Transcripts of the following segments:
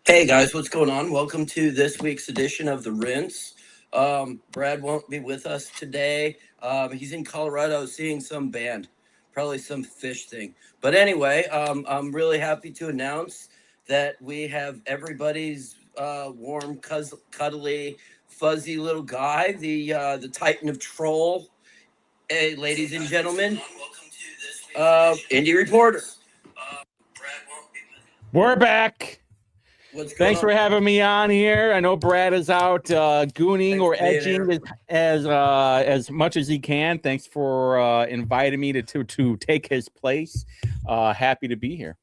Hey guys, what's going on? Welcome to this week's edition of The Rinse. Brad won't be with us today. He's in Colorado seeing some band, probably some fish thing. But anyway, I'm really happy to announce that we have everybody's warm, cuddly, fuzzy little guy, the Titan of Troll. Hey, ladies and gentlemen, indie reporter. We're back. What's going Thanks on? for having me on here. I know Brad is out gooning Thanks or for being edging here. as much as he can. Thanks for inviting me to take his place. Happy to be here.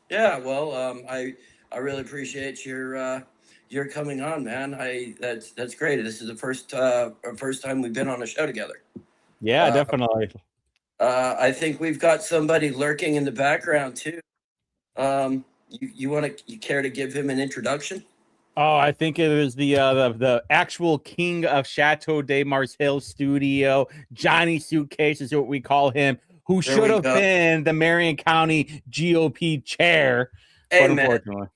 Yeah, well, I really appreciate your coming on, man. That's great. This is the first time we've been on a show together. Yeah, definitely. I think we've got somebody lurking in the background too. You care to give him an introduction? Oh, I think it is the actual king of Chateau de Mars Hill studio. Johnny Suitcase is what we call him, who There should we have go. been the Marion County GOP chair, Hey, but man. unfortunately.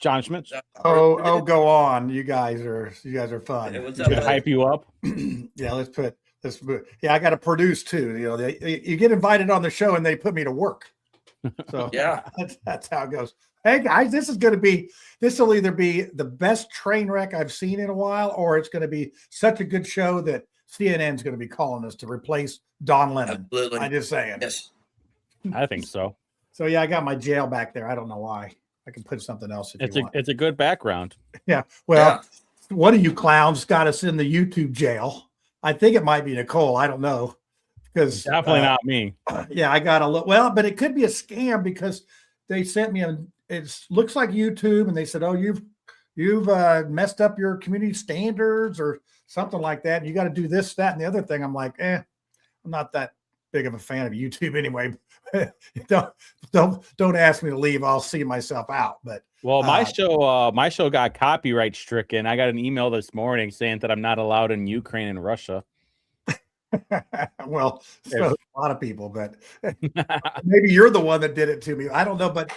John Schmidt. Oh, go on. You guys are fun. Hey, what's You up, To guys- buddy? hype you up. yeah, yeah, I got to produce too. You know, you get invited on the show and they put me to work. So Yeah. that's how it goes. Hey guys, this will either be the best train wreck I've seen in a while, or it's going to be such a good show that CNN's going to be calling us to replace Don Lemon. Absolutely. I'm just saying. Yes. I think so. So yeah, I got my jail back there. I don't know why. I can put something else if you want. It's a good background. Yeah. Well, one of you clowns got us in the YouTube jail. I think it might be Nicole. I don't know. Because Definitely not me. Yeah, I got a look. Well, but it could be a scam because they sent me it looks like YouTube, and they said, "Oh, you've messed up your community standards or something like that. And you got to do this, that, and the other thing." I'm like, I'm not that big of a fan of YouTube anyway. don't ask me to leave. I'll see myself out. But well, my show got copyright stricken. I got an email this morning saying that I'm not allowed in Ukraine and Russia. Well, so a lot of people, but maybe you're the one that did it to me. I don't know, but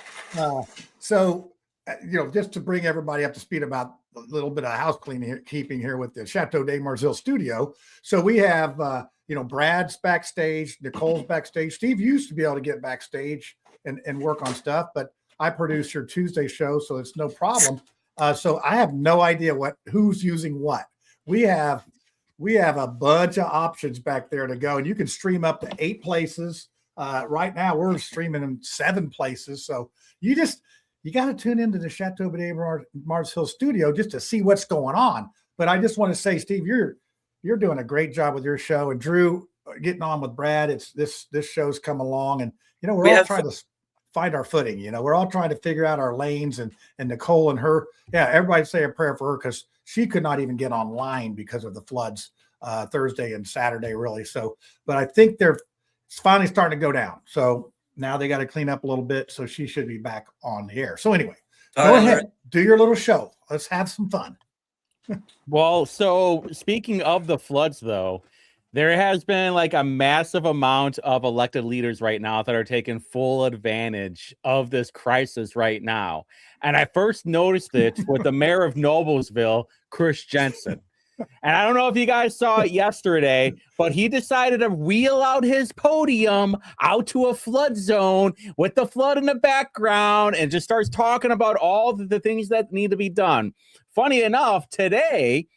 just to bring everybody up to speed about a little bit of house keeping here with the Chateau de Mars Hill studio. So we have Brad's backstage, Nicole's backstage. Steve used to be able to get backstage and work on stuff, but I produce your Tuesday show, so it's no problem. So I have no idea who's using what. We have a bunch of options back there to go, and you can stream up to 8 places. Right now, we're streaming in 7 places. So you got to tune into the Chateau de Mars Hill studio just to see what's going on. But I just want to say, Steve, you're doing a great job with your show, and Drew getting on with Brad. It's this show's come along, and we're all trying to find our footing. We're all trying to figure out our lanes, and Nicole and her. Yeah, everybody say a prayer for her because she could not even get online because of the floods Thursday and Saturday, really. So, but I think it's finally starting to go down. So now they got to clean up a little bit. So she should be back on the air. So anyway, go ahead, do your little show. Let's have some fun. Well, so speaking of the floods, though, there has been like a massive amount of elected leaders right now that are taking full advantage of this crisis right now. And I first noticed it with the mayor of Noblesville, Chris Jensen. And I don't know if you guys saw it yesterday, but he decided to wheel out his podium out to a flood zone with the flood in the background and just starts talking about all the things that need to be done. Funny enough, today,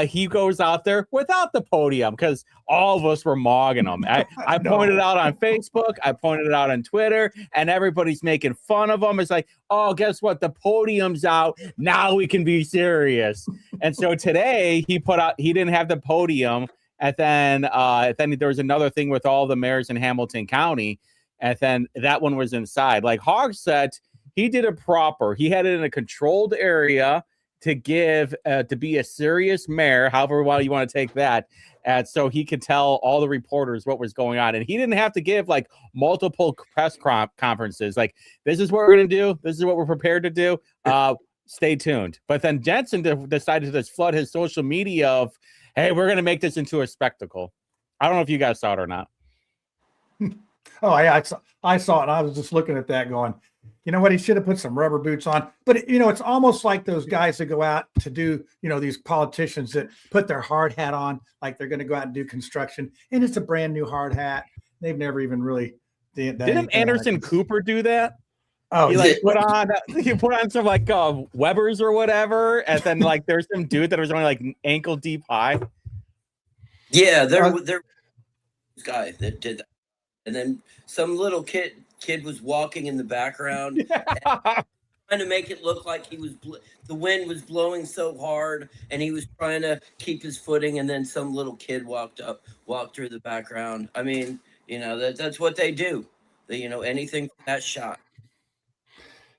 he goes out there without the podium because all of us were mogging him. I pointed it out on Facebook. I pointed it out on Twitter, and everybody's making fun of him. It's like, oh, guess what? The podium's out. Now we can be serious. And so today he didn't have the podium. And then there was another thing with all the mayors in Hamilton County. And then that one was inside. Like Hogg said, he did it proper. He had it in a controlled area to be a serious mayor, however well you want to take that, so he could tell all the reporters what was going on. And he didn't have to give like multiple press conferences. Like, this is what we're going to do. This is what we're prepared to do. Stay tuned. But then Jensen decided to just flood his social media of, hey, we're going to make this into a spectacle. I don't know if you guys saw it or not. Oh, I saw it. And I was just looking at that going, you know what? He should have put some rubber boots on. But, you know, it's almost like those guys that go out to do, you know, these politicians that put their hard hat on, like they're going to go out and do construction. And it's a brand new hard hat. They've never even really did that. Didn't Anderson Cooper do that? Oh, he put on some like Weber's or whatever, and then like there's some dude that was only like ankle deep high. Yeah, there guy that did that, and then some little kid was walking in the background, trying to make it look like he was the wind was blowing so hard, and he was trying to keep his footing, and then some little kid walked through the background. I mean, you know, that's what they do. They, you know, anything for that shot.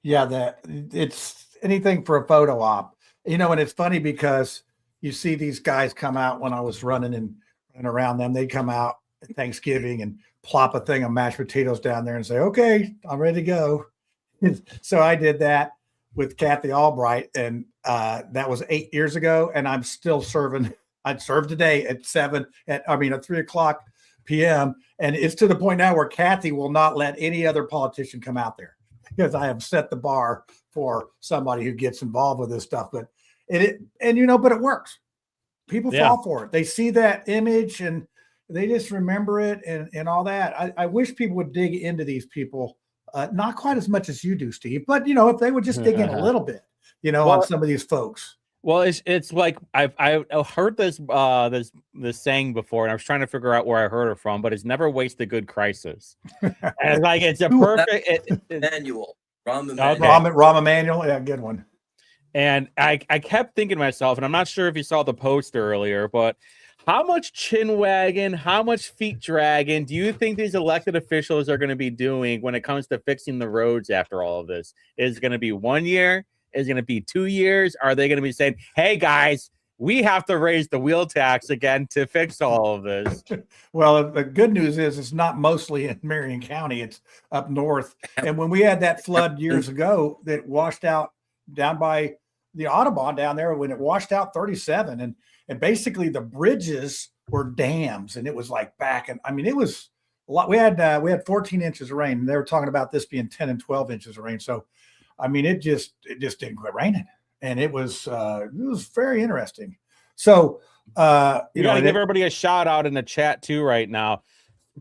Yeah, it's anything for a photo op, you know. And it's funny because you see these guys come out when I was running and around them. They'd come out at Thanksgiving and plop a thing of mashed potatoes down there and say, "Okay, I'm ready to go." So I did that with Kathy Albright, and that was 8 years ago, and I'm still serving. I'd serve today at 3:00 p.m. And it's to the point now where Kathy will not let any other politician come out there, because I have set the bar for somebody who gets involved with this stuff. But but it works. People fall for it. They see that image and they just remember it and all that. I wish people would dig into these people, not quite as much as you do, Steve, but you know, if they would just dig in a little bit, you know, on some of these folks. Well, it's like I've heard this saying before, and I was trying to figure out where I heard it from, but it's never waste a good crisis. And like it's a perfect Emanuel. Rahm Emanuel, yeah, good one. And I kept thinking to myself, and I'm not sure if you saw the post earlier, but how much chin wagging, how much feet dragging do you think these elected officials are going to be doing when it comes to fixing the roads after all of this? Is it going to be 1 year? Is it going to be 2 years? Are they going to be saying, hey, guys, we have to raise the wheel tax again to fix all of this? Well, the good news is it's not mostly in Marion County. It's up north. And when we had that flood years ago that washed out down by the Audubon down there, when it washed out 37, and basically the bridges were dams, and it was like back. And I mean, it was a lot. We had 14 inches of rain, and they were talking about this being 10 and 12 inches of rain. So I mean, it just didn't quit raining, and it was very interesting. So you gotta give everybody a shout out in the chat too right now.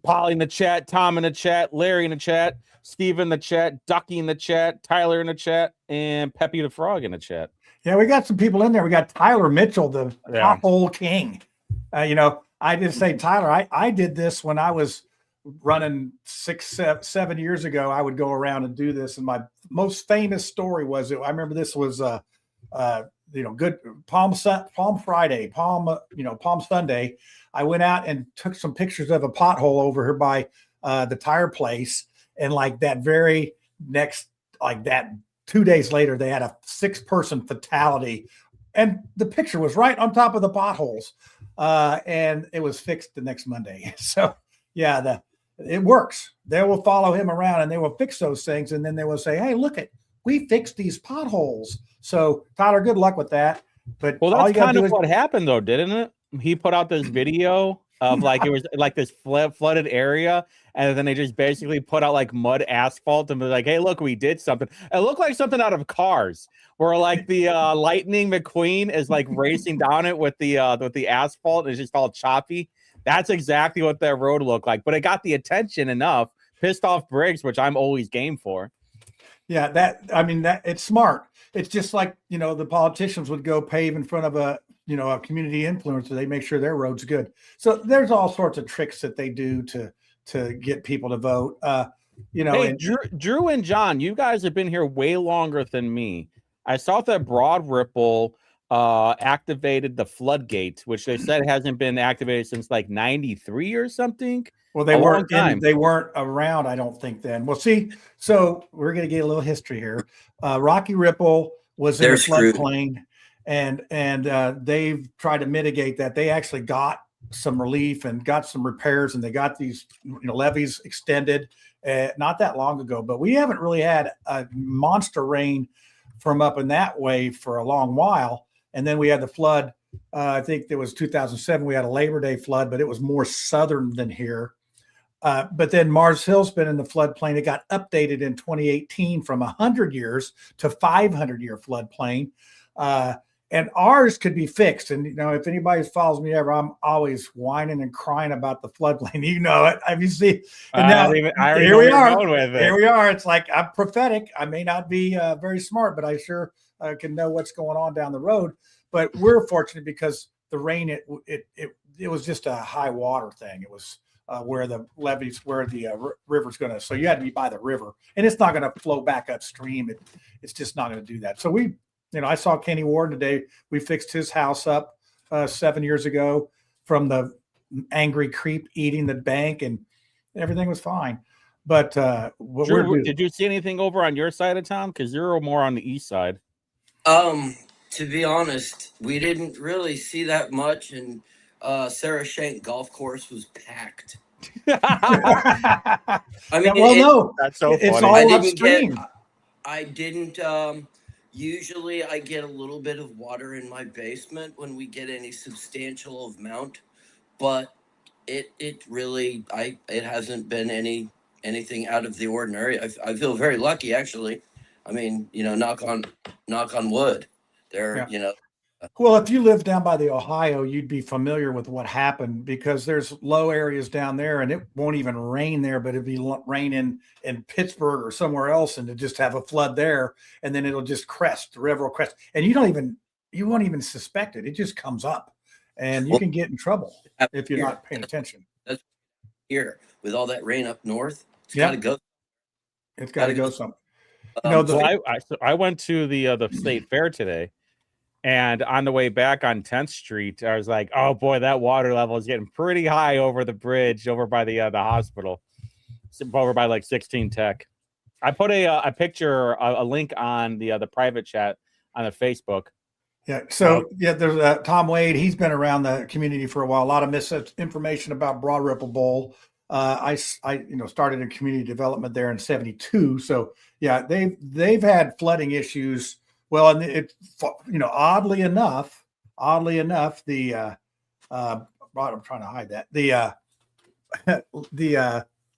Polly in the chat, Tom in the chat, Larry in the chat, Steve in the chat, Ducky in the chat, Tyler in the chat, and Peppy the Frog in the chat. Yeah, we got some people in there. We got Tyler Mitchell, the pothole king. You know, I just say, Tyler, I did this when I was running 7 years ago. I would go around and do this, and my most famous story was, I remember this was good Palm Friday, Palm Sunday. I went out and took some pictures of a pothole over here by the tire place, and like that very next, like that 2 days later, they had a 6-person fatality, and the picture was right on top of the potholes, and it was fixed the next Monday. So yeah, it works. They will follow him around and they will fix those things. And then they will say, hey, look we fixed these potholes. So Tyler, good luck with that. But well, that's kind of what happened though, didn't it? He put out this video of like, it was like this flooded area. And then they just basically put out like mud asphalt and be like, hey, look, we did something. It looked like something out of Cars, where like the Lightning McQueen is like racing down it with the asphalt. And it's just all choppy. That's exactly what that road looked like, but it got the attention enough, pissed off Briggs, which I'm always game for. Yeah, that it's smart. It's just like, you know, the politicians would go pave in front of a community influencer. They make sure their road's good. So there's all sorts of tricks that they do to get people to vote. Hey, Drew and John, you guys have been here way longer than me. I saw that Broad Ripple activated the floodgate, which they said hasn't been activated since like 93 or something. Well, they weren't around, I don't think then. Well, see, so we're going to get a little history here. Rocky Ripple was in the floodplain, and they've tried to mitigate that. They actually got some relief and got some repairs, and they got these levees extended not that long ago. But we haven't really had a monster rain from up in that way for a long while. And then we had the flood. I think it was 2007. We had a Labor Day flood, but it was more southern than here. But then Mars Hill's been in the floodplain. It got updated in 2018 from 100 years to 500-year floodplain. And ours could be fixed. And, if anybody follows me ever, I'm always whining and crying about the floodplain. You know it. Have you seen? And now here we are. Here we are. It's like I'm prophetic. I may not be very smart, but I sure can know what's going on down the road. But we're fortunate because the rain, it was just a high water thing. It was where the levees, where the river's going to. So you had to be by the river, and it's not going to flow back upstream. It's just not going to do that. So I saw Kenny Warden today. We fixed his house up 7 years ago from the angry creep eating the bank, and everything was fine. But Drew, did you see anything over on your side of town? Because you're more on the east side. To be honest, we didn't really see that much, and Sarah Shank Golf Course was packed. I mean, that's so funny. It's all upstream. I didn't. Usually I get a little bit of water in my basement when we get any substantial amount, but it hasn't been anything out of the ordinary. I feel very lucky, actually. I mean, knock on wood there, Well, if you live down by the Ohio, you'd be familiar with what happened, because there's low areas down there and it won't even rain there, but it'd be raining in Pittsburgh or somewhere else, and to just have a flood there, and then it'll just crest, the river will crest, and you won't even suspect it. It just comes up, and you can get in trouble if you're not paying attention. That's here with all that rain up north. It's got to go. It's got to go somewhere. I went to the state fair today. And on the way back on 10th Street, I was like, oh, boy, that water level is getting pretty high over the bridge over by the hospital, over by like 16 Tech. I put a picture, a link on the private chat on the Facebook. Yeah. So, there's Tom Wade. He's been around the community for a while. A lot of misinformation about Broad Ripple Bowl. I started in community development there in 72. So, yeah, they've had flooding issues. Well, and oddly enough, the I'm trying to hide that, the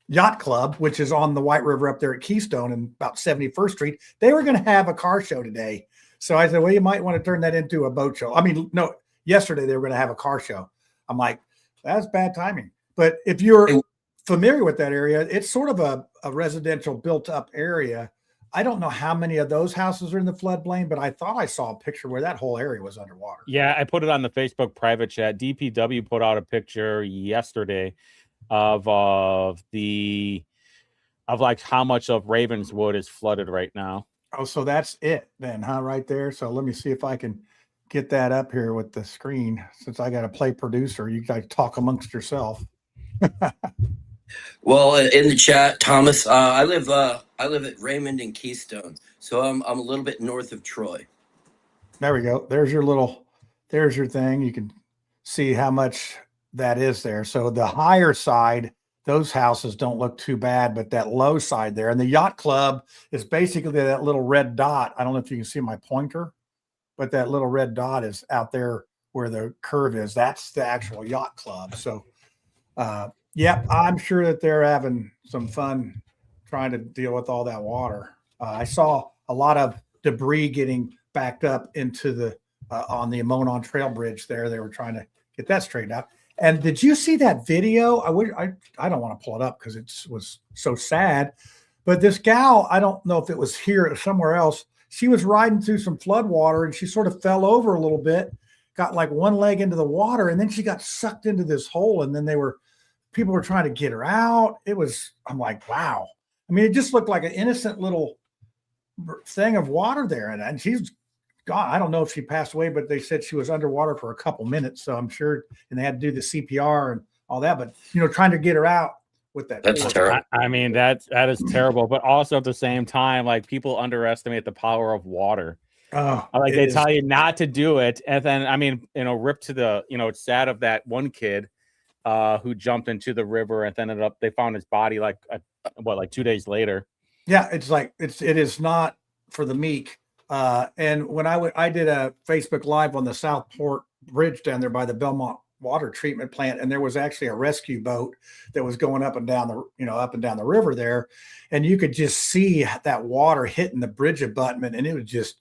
yacht club, which is on the White River up there at Keystone and about 71st Street, they were going to have a car show today. So I said, well, you might want to turn that into a boat show. I mean, no, yesterday they were going to have a car show. I'm like, that's bad timing. But if you're familiar with that area, it's sort of a residential built up area. I don't know how many of those houses are in the floodplain, but I thought I saw a picture where that whole area was underwater. Yeah, I put it on the Facebook private chat. DPW put out a picture yesterday of like how much of Ravenswood is flooded right now. Oh, so that's it then, huh? Right there. So let me see if I can get that up here with the screen. Since I got to play producer, you guys talk amongst yourself. Well, in the chat, Thomas, I live at Raymond and Keystone, so I'm a little bit north of Troy. There we go. There's your thing. You can see how much that is there. So the higher side, those houses don't look too bad, but that low side there, and the yacht club is basically that little red dot. I don't know if you can see my pointer, but that little red dot is out there where the curve is. That's the actual yacht club. So, yeah, I'm sure that they're having some fun trying to deal with all that water. I saw a lot of debris getting backed up into the on the Monon Trail Bridge there. They were trying to get that straightened out. And did you see that video? I don't want to pull it up because it was so sad. But this gal, I don't know if it was here or somewhere else. She was riding through some flood water and she sort of fell over a little bit, got like one leg into the water, and then she got sucked into this hole. And then people were trying to get her out. I'm like, wow. I mean, it just looked like an innocent little thing of water there. And she's gone. I don't know if she passed away, but they said she was underwater for a couple minutes. So I'm sure, and they had to do the CPR and all that, but trying to get her out with that. That's terrible. I mean, that is terrible, but also at the same time, like, people underestimate the power of water. Oh, like they tell you not to do it. And then, I mean, rip to the, it's sad of that one kid who jumped into the river and then they found his body like 2 days later. Yeah. It's like, it is not for the meek. And when I did a Facebook Live on the Southport Bridge down there by the Belmont water treatment plant, and there was actually a rescue boat that was going up and down the river there, and you could just see that water hitting the bridge abutment, and it was just,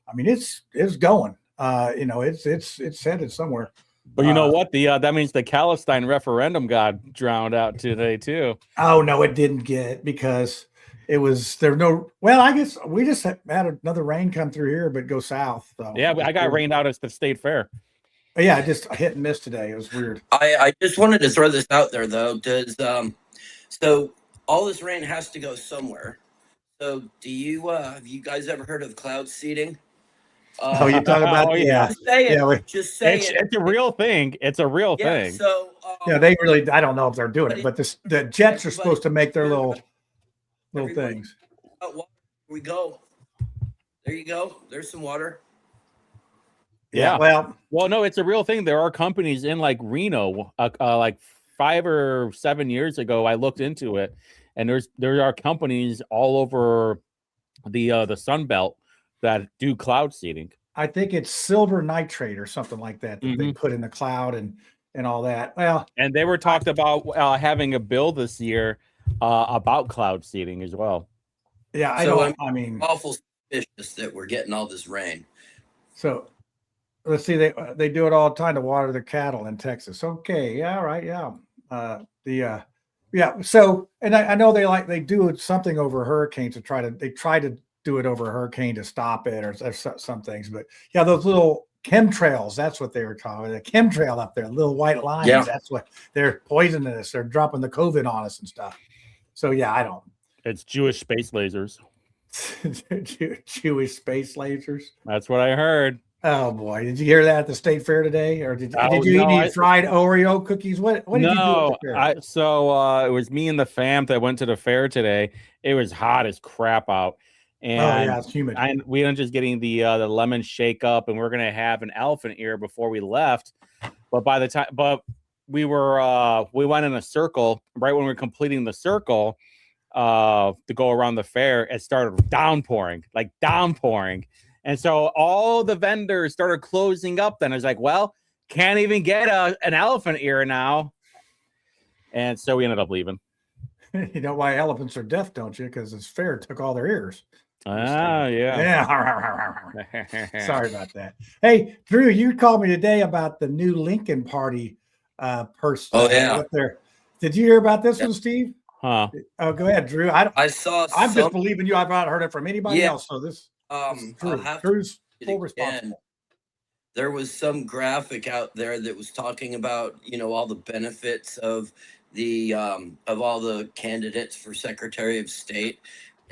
I mean, it's going. It's headed somewhere. But you know what? That means the Palestine referendum got drowned out today too. Oh no, it didn't get, because it was there. Well, I guess we just had another rain come through here, but go south. So yeah, I got rained out at the state fair. But yeah, just hit and miss today. It was weird. I just wanted to throw this out there though. So all this rain has to go somewhere. So have you guys ever heard of cloud seeding? You talk about Just say it. Yeah, just say it. It's a real thing. It's a real thing. So they really. I don't know if they're doing it, but the jets are supposed to make their little things. We go. There you go. There's some water. Yeah. Well, no, it's a real thing. There are companies in like Reno, like 5 or 7 years ago. I looked into it, and there are companies all over the Sun Belt that do cloud seeding. I think it's silver nitrate or something like that they put in the cloud and all that. Well, and they were talked about having a bill this year about cloud seeding as well. Yeah, I'm awful suspicious that we're getting all this rain. So let's see, they do it all the time to water their cattle in Texas. Okay, yeah, right, yeah. So, and I know they do something over hurricanes to try to do it over a hurricane to stop it, or some things. But yeah, those little chemtrails, that's what they were calling it. The chemtrail up there, little white lines. Yeah. That's what they're poisoning us. They're dropping the COVID on us and stuff. So yeah, it's Jewish space lasers. Jewish space lasers. That's what I heard. Oh boy, did you hear that at the state fair today, or did you eat any fried Oreo cookies? What did you do at the fair? So it was me and the fam that went to the fair today. It was hot as crap out, and it's humid. We ended up just getting the lemon shake up, and we're gonna have an elephant ear before we left. But we went in a circle right when we were completing the circle to go around the fair. It started downpouring. And so all the vendors started closing up. Then I was like, well, can't even get an elephant ear now. And so we ended up leaving. You know why elephants are deaf, don't you? Because this fair took all their ears. Yeah. Yeah. Sorry about that. Hey, Drew, you called me today about the new Lincoln Party person. Oh, yeah. Up there. Did you hear about this one, Steve? Huh. Oh, go ahead, Drew. I saw. I'm just believing you. I've not heard it from anybody else. So this. Drew's full responsible. There was some graphic out there that was talking about, all the benefits of all the candidates for Secretary of State,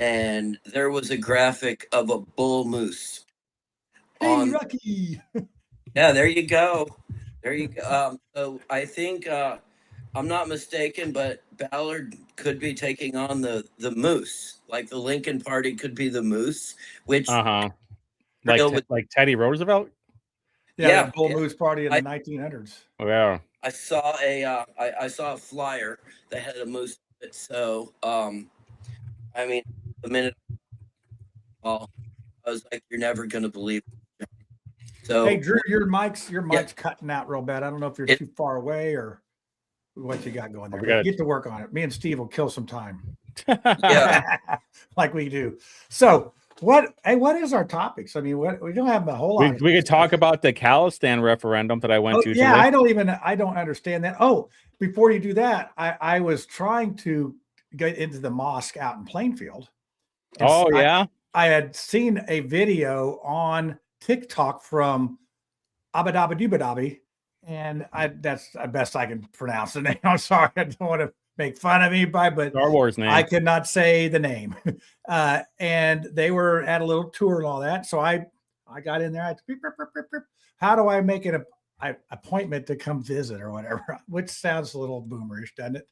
and there was a graphic of a bull moose. Hey, Rocky. Yeah, there you go. So I think I'm not mistaken, but Ballard could be taking on the moose. Like the Lincoln Party could be the moose, which like Teddy Roosevelt. Yeah, the Bull Moose Party in the 1900s. Yeah, I saw a flyer that had a moose. So, I mean, the minute I was like, "You're never gonna believe it." So, hey, Drew, your mic's cutting out real bad. I don't know if you're too far away or what you got going there. Get to work on it. Me and Steve will kill some time. Yeah, like we do. So what is our topics? I mean, we don't have a whole lot. We could talk about the Palestine referendum that I went to. Yeah, today. I don't understand that. Oh, before you do that, I was trying to get into the mosque out in Plainfield. Oh, yeah. I had seen a video on TikTok from Abadabi, and that's the best I can pronounce the name. I'm sorry, I don't want to make fun of anybody, but Star Wars name. I could not say the name. And they were at a little tour and all that. So I got in there. I beep, beep, beep, beep, beep. How do I make an appointment to come visit or whatever? Which sounds a little boomerish, doesn't it?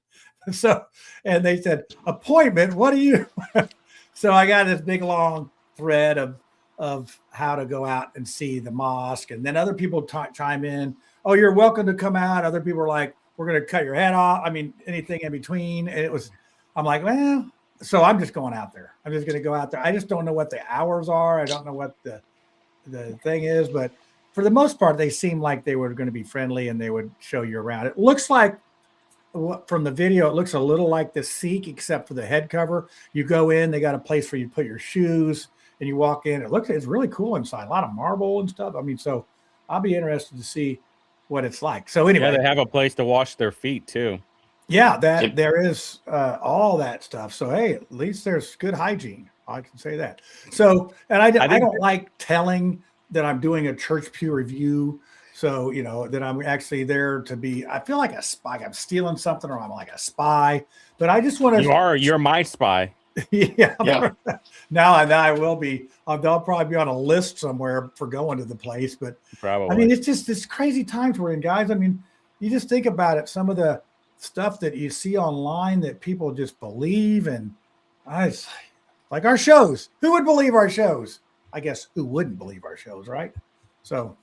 So, and they said, appointment, what do you? So I got this big long thread of how to go out and see the mosque. And then other people chime in. Oh, you're welcome to come out. Other people are like, we're going to cut your head off. I mean, anything in between. And I'm like, well, so I'm just going out there. I'm just going to go out there. I just don't know what the hours are. I don't know what the thing is, but for the most part, they seem like they were going to be friendly and they would show you around. It looks like from the video, it looks a little like the Sikh, except for the head cover. You go in, they got a place where you put your shoes and you walk in. It's really cool inside, a lot of marble and stuff. I mean, so I'll be interested to see what it's like. So anyway, they have a place to wash their feet too. Yeah, there is all that stuff. So hey, at least there's good hygiene. I can say that. So, and I don't like telling that I'm doing a church pew review. So, that I'm actually there to be, I feel like a spy. I'm stealing something or I'm like a spy, but I just want to. You're my spy. Yeah. Now I will be, I'll probably be on a list somewhere for going to the place, but probably. I mean, it's just this crazy times we're in, guys. I mean, you just think about it. Some of the stuff that you see online that people just believe. And like our shows, who would believe our shows? I guess who wouldn't believe our shows, right? So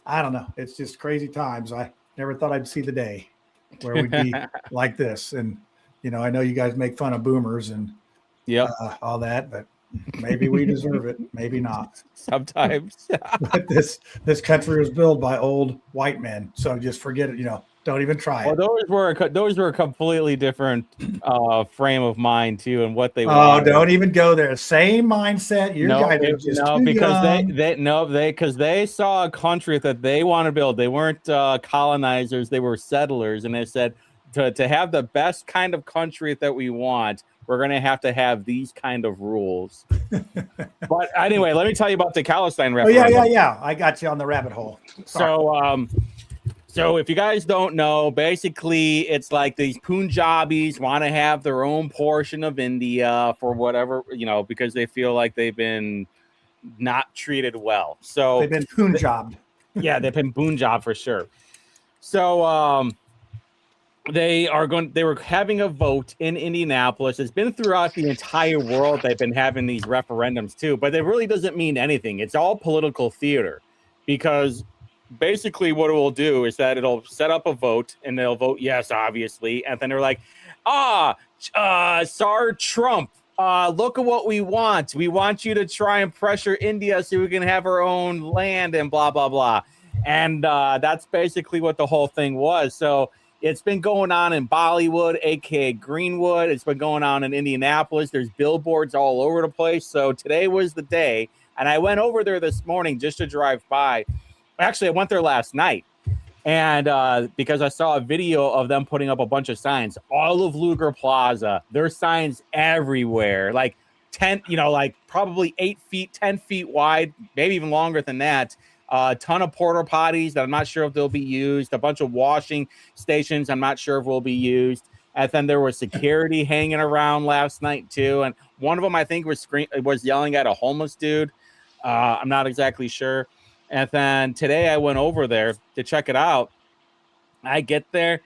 I don't know. It's just crazy times. I never thought I'd see the day where we'd be like this. And, I know you guys make fun of boomers and all that, but maybe we deserve it. Maybe not. Sometimes. But this country was built by old white men. So just forget it. Don't even try it. Well, those were a completely different frame of mind too, and what they. Don't even go there. Same mindset. You guys are just because they saw a country that they want to build. They weren't colonizers; they were settlers, and they said to have the best kind of country that we want, we're going to have these kind of rules. But anyway, let me tell you about the Palestine referendum. Yeah. I got you on the rabbit hole. Sorry. So if you guys don't know, basically it's like these Punjabis want to have their own portion of India for whatever, because they feel like they've been not treated well. So they've been Punjabbed. Yeah, they've been Punjab for sure. So they were having a vote in Indianapolis. It's been throughout the entire world. They've been having these referendums too, but it really doesn't mean anything. It's all political theater, because basically what it will do is that it'll set up a vote and they'll vote yes, obviously. And then they're like, Tsar Trump, look at what we want. We want you to try and pressure India so we can have our own land and blah, blah, blah. And that's basically what the whole thing was. So it's been going on in Bollywood, aka Greenwood. It's been going on in Indianapolis. There's billboards all over the place. So today was the day. And I went over there this morning just to drive by. Actually, I went there last night, and because I saw a video of them putting up a bunch of signs, all of Luger Plaza, there's signs everywhere, like 10, like probably 8 feet, 10 feet wide, maybe even longer than that. A ton of porta potties that I'm not sure if they'll be used. A bunch of washing stations I'm not sure if will be used. And then there was security hanging around last night too. And one of them I think was yelling at a homeless dude. I'm not exactly sure. And then today I went over there to check it out. I get there.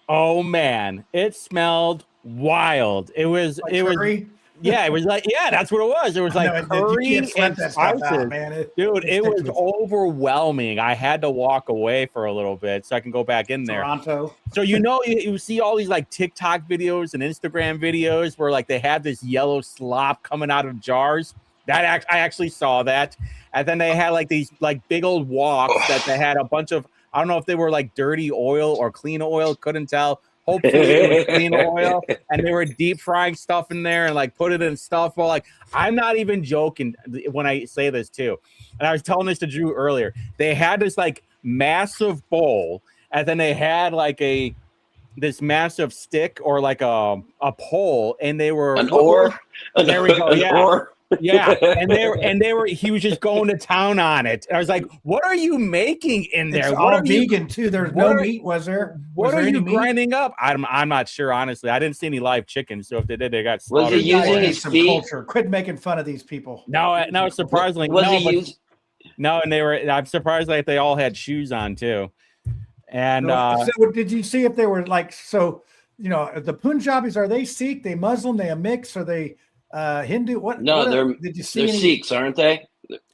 Oh man, it smelled wild. It was curry? It was like, that's what it was. It was like curry and spices. Dude, it was overwhelming. I had to walk away for a little bit so I can go back in there. Toronto. So you see all these like TikTok videos and Instagram videos where like they have this yellow slop coming out of jars. I actually saw that. And then they had like these like big old woks that they had a bunch of, I don't know if they were like dirty oil or clean oil, couldn't tell. Hopefully it was clean oil, and they were deep frying stuff in there and like put it in stuff. Well, like I'm not even joking when I say this too. And I was telling this to Drew earlier. They had this like massive bowl, and then they had like this massive stick or like a pole, and they were an oar. There we go. Yeah. Oar. Yeah, he was just going to town on it. I was like, what are you making in there? It's what all vegan too. There's no meat, was there? What are you grinding up? I'm not sure, honestly. I didn't see any live chicken, so if they did, they got slaughtered. Was he using his some feet? Culture. Quit making fun of these people. No, surprisingly. No, and I'm surprised that they all had shoes on too. And so did you see if they were like, the Punjabis, are they Sikh, they Muslim, they a mix, are they Hindu? Did you see? They're Sikhs, aren't they?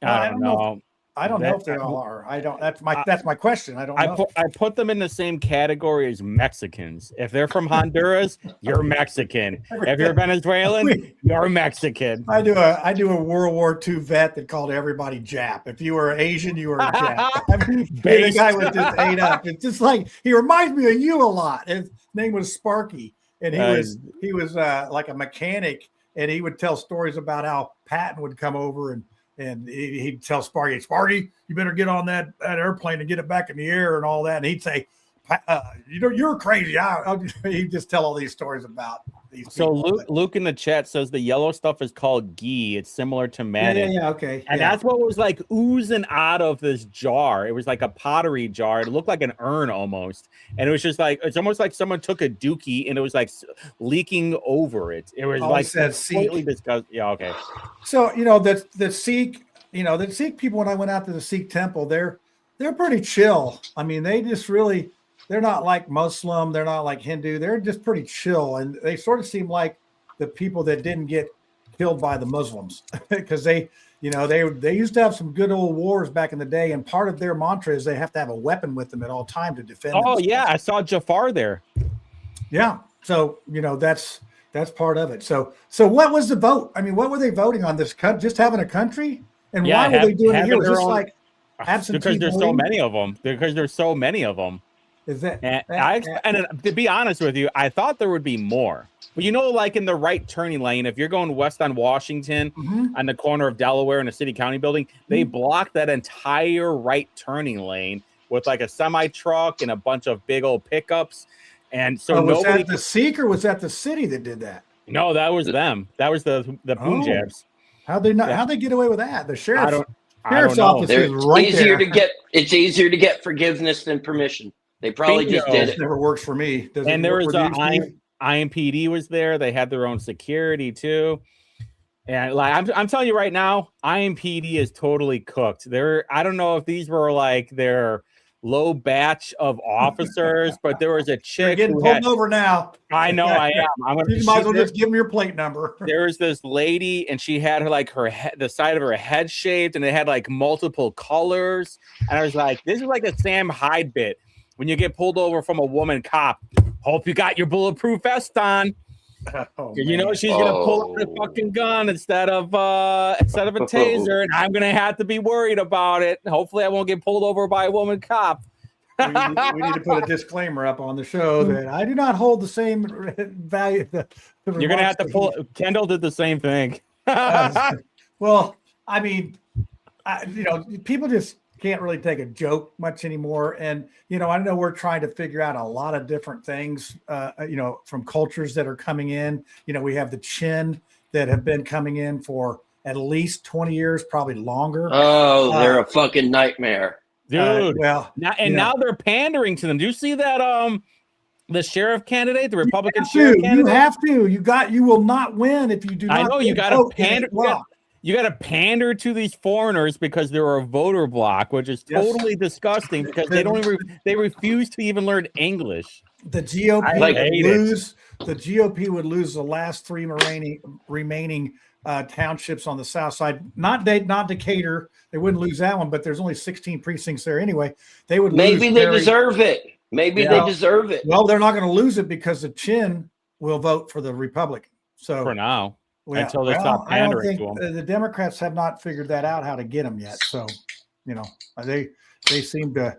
I don't know. I don't know if they all are. I don't. That's my question. I don't know. I put them in the same category as Mexicans. If they're from Honduras, you're Mexican. If you're Venezuelan, you're Mexican. I do a World War II vet that called everybody Jap. If you were Asian, you were a Jap. I mean, the guy was just ate up. It's just like he reminds me of you a lot. His name was Sparky, and he was like a mechanic, and he would tell stories about how Patton would come over and he'd tell Sparky, you better get on that airplane and get it back in the air and all that. And he'd say, you're crazy. He'd just tell all these stories about these people. So Luke in the chat says the yellow stuff is called ghee. It's similar to manna. Yeah, okay. And that's what was like oozing out of this jar. It was like a pottery jar. It looked like an urn almost. And it was just like, it's almost like someone took a dookie and it was like leaking over it. It was like completely disgusting. Yeah, okay. So, the Sikh people, when I went out to the Sikh temple, they're pretty chill. I mean, they're not like Muslim. They're not like Hindu. They're just pretty chill. And they sort of seem like the people that didn't get killed by the Muslims because they used to have some good old wars back in the day. And part of their mantra is they have to have a weapon with them at all time to defend themselves. Yeah. I saw Jafar there. Yeah. So, that's part of it. So what was the vote? I mean, what were they voting on this? Just having a country? And why were they doing it here? Was this like absentee because there's so many of them. Is that? And to be honest with you, I thought there would be more. But like in the right turning lane, if you're going west on Washington, on the corner of Delaware in the city county building, they blocked that entire right turning lane with like a semi truck and a bunch of big old pickups. And so was that the Sikh or was that the city that did that? No, that was them. That was the Punjabs. How'd they get away with that? The sheriff's office is right easier there. It's easier to get forgiveness than permission. They probably just did it. Never works for me. And there was IMPD was there. They had their own security too. And like I'm telling you right now, IMPD is totally cooked. I don't know if these were like their low batch of officers, but there was a chick. You're getting pulled over now. I know I am. You might as well just give them your plate number. There was this lady, and she had the side of her head shaved, and they had like multiple colors. And I was like, this is like a Sam Hyde bit. When you get pulled over from a woman cop, hope you got your bulletproof vest on. She's gonna pull out a fucking gun instead of a taser, and I'm gonna have to be worried about it. Hopefully, I won't get pulled over by a woman cop. we need to put a disclaimer up on the show that I do not hold the same value. You're gonna have to pull. Kendall did the same thing. Well, I mean, people just can't really take a joke much anymore. And, I know we're trying to figure out a lot of different things, from cultures that are coming in. We have the Chin that have been coming in for at least 20 years, probably longer. Oh, they're a fucking nightmare. Dude. Now they're pandering to them. Do you see that, the sheriff candidate, the Republican sheriff candidate? You have to. You will not win if you do not. I know you got to pander. You got to pander to these foreigners because they're a voter block, which is totally disgusting because they refuse to even learn English. The GOP would lose the last three remaining townships on the south side. Not Decatur. They wouldn't lose that one, but there's only 16 precincts there anyway. They would maybe they deserve it. Maybe they deserve it. Well, they're not going to lose it because the Chin will vote for the Republican. So for now. Until they stop pandering to them. The Democrats have not figured that out how to get them yet. So, they seem to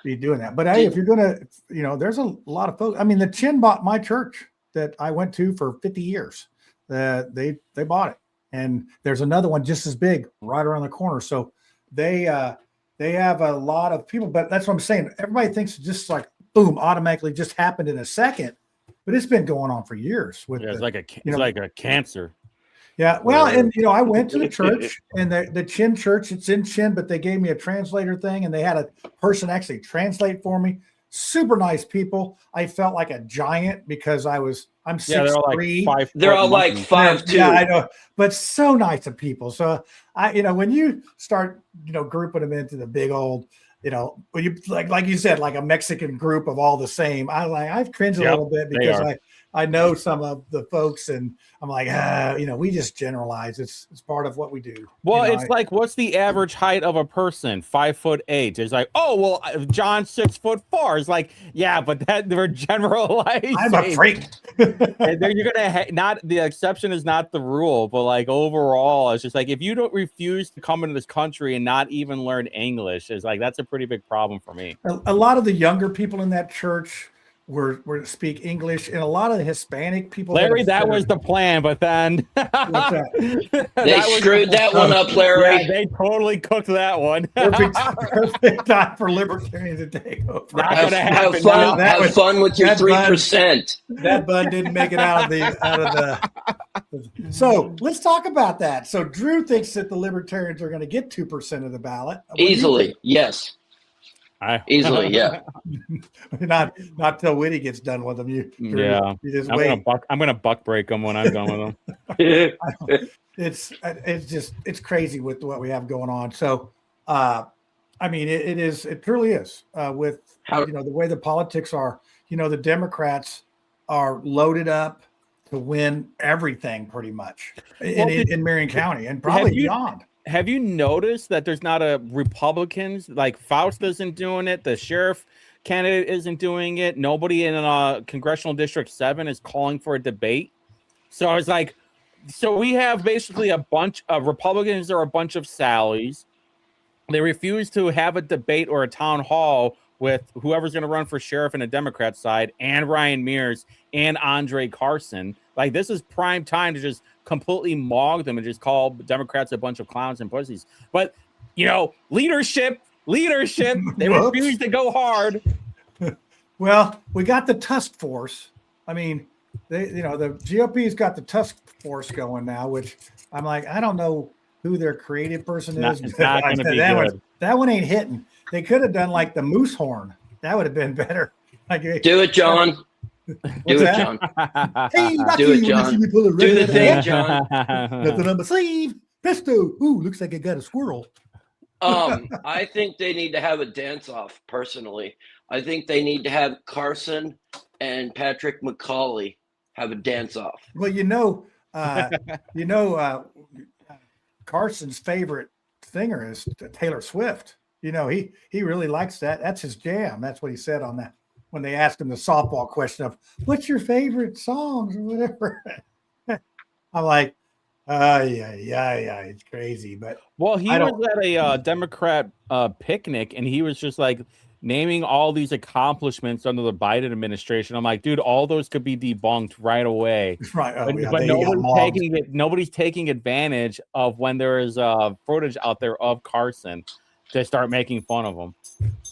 be doing that. But hey, if you're gonna, there's a lot of folks. I mean, the Chin bought my church that I went to for 50 years. They bought it, and there's another one just as big right around the corner. So they have a lot of people. But that's what I'm saying. Everybody thinks it's just like boom, automatically just happened in a second. But it's been going on for years. It's like a cancer. Yeah. Well, and I went to the church and the Chin church, it's in Chin, but they gave me a translator thing and they had a person actually translate for me. Super nice people. I felt like a giant because I'm 6'3". They're all like 5'2". Yeah, I know. But so nice of people. So when you start, grouping them into the big old, when you like you said, like a Mexican group of all the same, I've cringed a little bit because I know some of the folks, and I'm like, we just generalize. It's part of what we do. Well, it's like, what's the average height of a person? 5'8". It's like, oh well, John's 6'4". It's like, yeah, but that they're generalizing. I'm a freak. And then you're gonna not the exception is not the rule, but like overall, it's just like if you don't refuse to come into this country and not even learn English, it's like that's a pretty big problem for me. A lot of the younger people in that church were to speak English, and a lot of the Hispanic people. Larry, that was the plan, but then they screwed that one up, Larry. Yeah, they totally cooked that one. Perfect time for libertarians to take over. Have fun with your 3%. That bud didn't make it out of the. So let's talk about that. So Drew thinks that the libertarians are going to get 2% of the ballot. Easily, yes. Easily, yeah. not till Whitty gets done with them. You just wait. I'm gonna buck break them when I'm done with them. It's crazy with what we have going on. So, I mean, it truly is with the way the politics are. The Democrats are loaded up to win everything pretty much in Marion County and probably beyond. Have you noticed that there's not a Republicans like Faust isn't doing it? The sheriff candidate isn't doing it. Nobody in Congressional District 7 is calling for a debate. So I was like, so we have basically a bunch of Republicans or a bunch of Sallys. They refuse to have a debate or a town hall with whoever's going to run for sheriff in the Democrat side and Ryan Mears and Andre Carson. Like this is prime time to just completely mog them and just call Democrats a bunch of clowns and pussies. But leadership, they refuse to go hard. Well, we got the task force. I mean, the GOP's got the task force going now, which I'm like, I don't know who their creative person is. It's not going to be good. That one ain't hitting. They could have done like the moose horn. That would have been better. Do it, John. Do it, John. Hey, do it, John. Do the thing, John. Nothing on my sleeve. Presto. Ooh, looks like I got a squirrel. I think they need to have a dance-off, personally. I think they need to have Carson and Patrick McCauley have a dance-off. Well, Carson's favorite singer is Taylor Swift. He really likes that. That's his jam. That's what he said on that when they asked him the softball question of what's your favorite songs or whatever. I'm like, yeah, it's crazy. But he was at a Democrat picnic and he was just like naming all these accomplishments under the Biden administration. I'm like, dude, all those could be debunked right away. Right. But nobody's taking advantage of when there is footage out there of Carson to start making fun of him.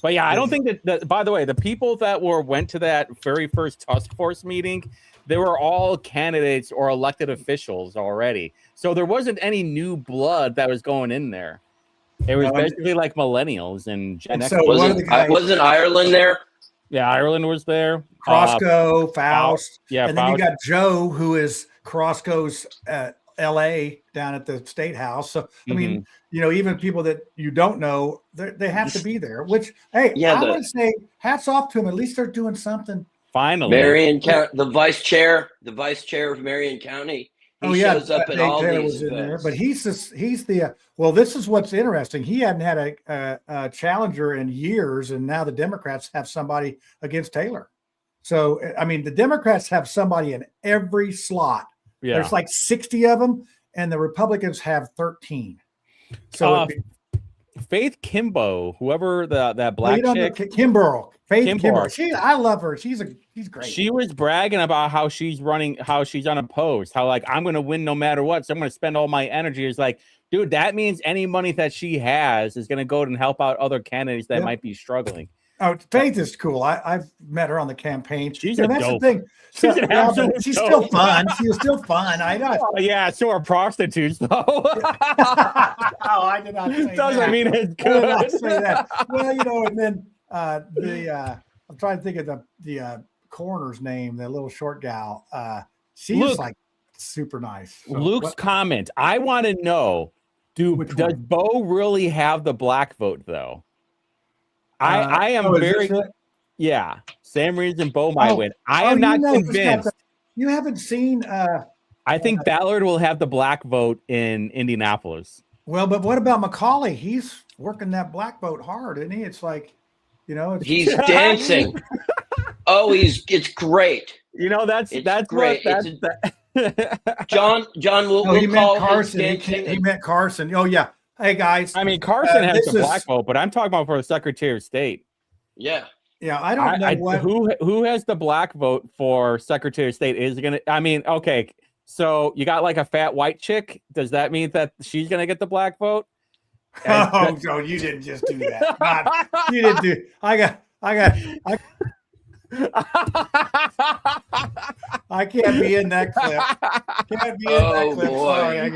But yeah, I don't think that by the way, the people that went to that very first task force meeting, they were all candidates or elected officials already. So there wasn't any new blood that was going in there. It was basically like millennials and Gen X. So wasn't Ireland there? Yeah, Ireland was there. Crosco, Faust. Yeah, and then you got Joe, who is Crosco's LA down at the State House. So, I mean, even people that you don't know, they have to be there, which, hey, I would say hats off to them. At least they're doing something. Finally. Marion County, the vice chair of Marion County. He shows up at all these events. But he's the this is what's interesting. He hadn't had a challenger in years, and now the Democrats have somebody against Taylor. So, I mean, the Democrats have somebody in every slot. Yeah. There's like 60 of them, and the Republicans have 13. So Faith Kimbo, whoever that black chick, Kimbrell. I love her. She's great. She was bragging about how she's unopposed, how like I'm going to win no matter what. So I'm going to spend all my energy. It's like, dude, that means any money that she has is going to go and help out other candidates that might be struggling. Oh, Faith is cool. I've met her on the campaign. She's that's dope. The thing. She's still fun. She was still fun. I know. Oh, yeah, so are prostitutes though. I did not say Doesn't mean it's good. I did not say that. Well, and then I'm trying to think of the coroner's name, the little short gal. She's like super nice. So, Luke's comment. I want to know, does Bo really have the black vote though? I am very same reason Bo might win. I am not convinced. You haven't seen I think Ballard will have the black vote in Indianapolis. well, but what about Macaulay? He's working that black vote hard, isn't he? It's like, it's, He's dancing. Oh, it's great. You know, that's great. John will he meant call Carson. dancing. He meant Carson. Oh yeah. Hey guys. I mean, Carson has the black vote, but I'm talking about for the Secretary of State. Yeah. Yeah, I don't know who has the black vote for Secretary of State. Is gonna? I mean, okay. So you got like a fat white chick. Does that mean that she's gonna get the black vote? Oh, Joe, you didn't just do that. You didn't do. I can't be in that clip. Can't be in that clip. Boy. Sorry, I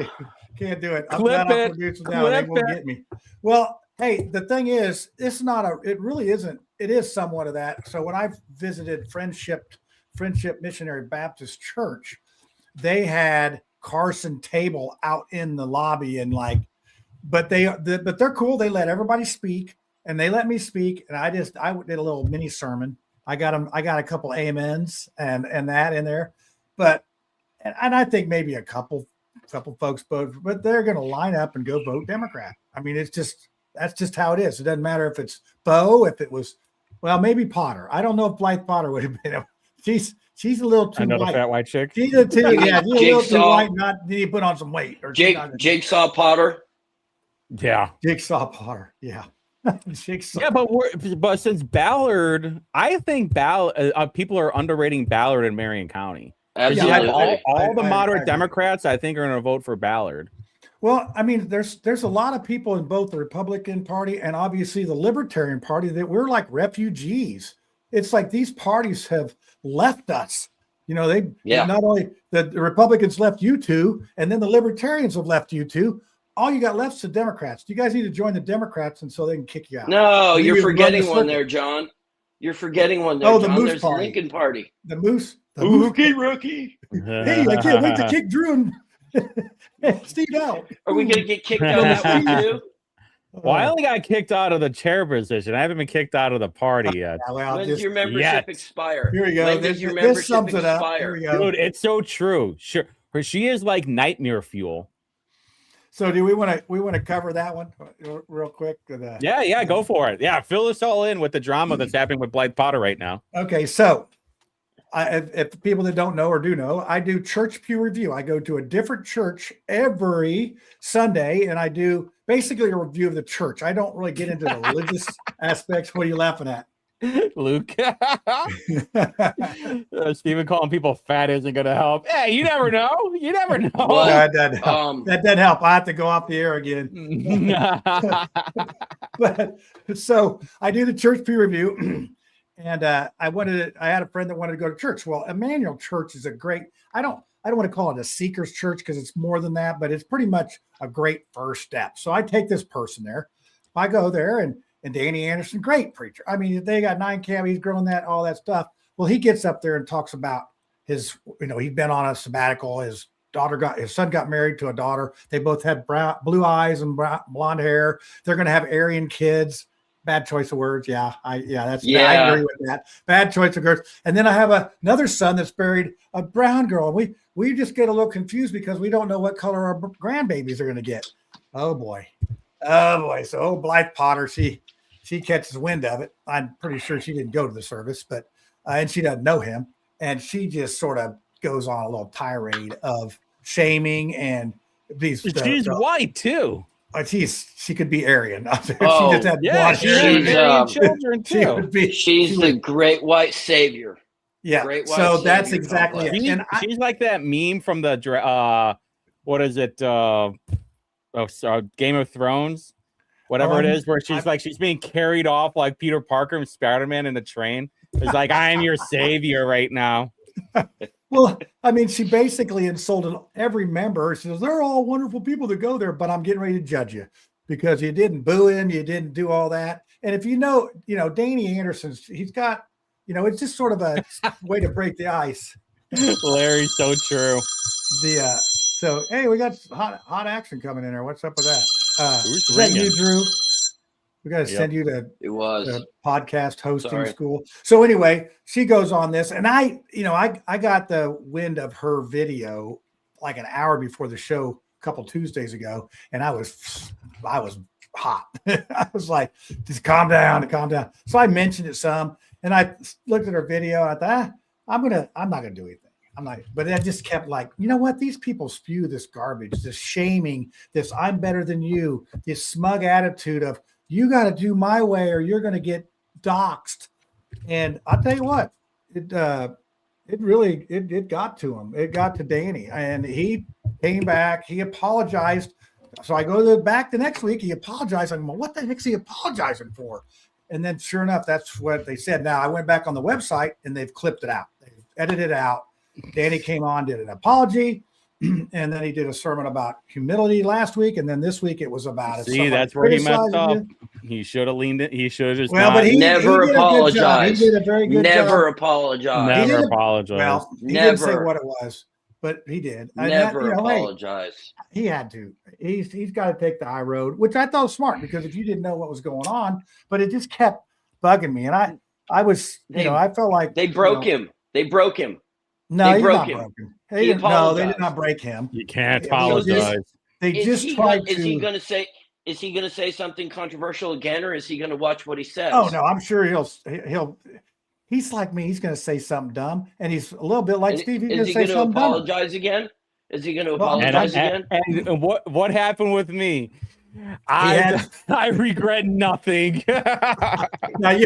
can't do it. I'm Clip glad it. I'll produce it now. They won't get me. Well, hey, the thing is, it's not it really isn't. It is somewhat of that. So when I visited Friendship Missionary Baptist Church, they had Carson table out in the lobby and but they're cool. They let everybody speak and they let me speak. And I did a little mini sermon. I got a couple amens and that in there, and I think maybe a couple folks vote, but they're going to line up and go vote Democrat. I mean, that's just how it is. It doesn't matter if it's Bo, if it was, well, maybe Potter. I don't know if Blythe Potter would have been. She's a little too another white. Fat white chick. She's a little too white. Not need to put on some weight. Or Jigsaw Potter. Yeah, Jigsaw Potter. Yeah, Jigsaw. Yeah, but since Ballard, I think people are underrating Ballard in Marion County. Absolutely. All the moderate Democrats, I think, are going to vote for Ballard. Well, I mean, there's a lot of people in both the Republican Party and obviously the Libertarian Party that we're like refugees. It's like these parties have left us. They not only the Republicans left you two, and then the Libertarians have left you two. All you got left is the Democrats. You guys need to join the Democrats, and so they can kick you out. No, you're forgetting one there, John. You're forgetting one there. Oh, the John. Moose There's Party. The Lincoln Party. The Moose. Okay, rookie. Hey, I can't wait to kick Drew and Steve out. Are we going to get kicked out of that one too? Well, I only got kicked out of the chair position. I haven't been kicked out of the party yet. When does your membership expire? Here we go. When does your membership sums it up. expire? Here we go. Dude, it's so true. Sure, she is like nightmare fuel. So, do we want to cover that one real quick? Yeah, go for it. Yeah, fill us all in with the drama that's happening with Blythe Potter right now. Okay, so if people that don't know or do know, I do church pew review. I go to a different church every Sunday, and I do basically a review of the church. I don't really get into the religious aspects. What are you laughing at, Luke? Stephen calling people fat isn't going to help. Hey, you never know. You never know. Well, that doesn't help. That doesn't help. I have to go off the air again. But so I do the church pew review. And I had a friend that wanted to go to church. Well, Emmanuel Church is a great, I don't want to call it a seeker's church because it's more than that, but it's pretty much a great first step. So I take this person there. I go there and Danny Anderson, great preacher. I mean, they got 9 cabbies, growing that, all that stuff. Well, he gets up there and talks about he's been on a sabbatical. His son got married to a daughter. They both had blue eyes and blonde hair. They're going to have Aryan kids. Bad choice of words. Yeah. I agree with that. Bad choice of words. And then I have another son that's married a brown girl. We just get a little confused because we don't know what color our grandbabies are going to get. Oh boy. So Blythe Potter, she catches wind of it. I'm pretty sure she didn't go to the service, but and she doesn't know him. And she just sort of goes on a little tirade of shaming and these. She's white too. She could be Aryan. She just had children too. She's the great white savior. Yeah. Great white so that's savior exactly it. She's like that meme from the what is it? Game of Thrones, whatever it is, where she's being carried off like Peter Parker and Spider-Man in the train. It's like, I am your savior right now. Well, I mean, she basically insulted every member. She says, they're all wonderful people that go there, but I'm getting ready to judge you because you didn't boo him. You didn't do all that. And if Danny Anderson's, he's got, it's just sort of a way to break the ice. Larry, so true. So, hey, we got hot action coming in there. What's up with that? Who's is that you, Drew? We got to send you to It was the podcast hosting Sorry. school. So anyway, she goes on this, and I got the wind of her video like an hour before the show a couple Tuesdays ago, and I was hot. I was like, just calm down. So I mentioned it some, and I looked at her video, and I thought, I'm not gonna do anything. I'm not, but I just kept like, you know what? These people spew this garbage, this shaming, this I'm better than you, this smug attitude of you got to do my way or you're going to get doxxed. And I'll tell you what, it really got to him. It got to Danny, and he came back. He apologized. So I go back the next week. He apologized. I'm like, what the heck's he apologizing for? And then sure enough, that's what they said. Now I went back on the website and they've clipped it out. They've edited it out. Danny came on, did an apology, and then he did a sermon about humility last week, and then this week it was about. See, that's where he messed up. He should have leaned it. He should have just. Well, but he never apologized. He did a very good job. Never apologized. Never apologized. Well, he didn't say what it was, but he did. Never apologized. He had to. He's got to take the high road, which I thought was smart because if you didn't know what was going on, but it just kept bugging me, and I was, I felt like they broke him. They broke him. No, they broke him. They did not break him. You can't apologize. They just tried to. Is he going to say something controversial again, or is he going to watch what he says? Oh no, I'm sure he'll. He's like me. He's going to say something dumb, and he's a little bit like Steve. Is he going to apologize again? Is he going to apologize again? And what happened with me? I regret nothing. Now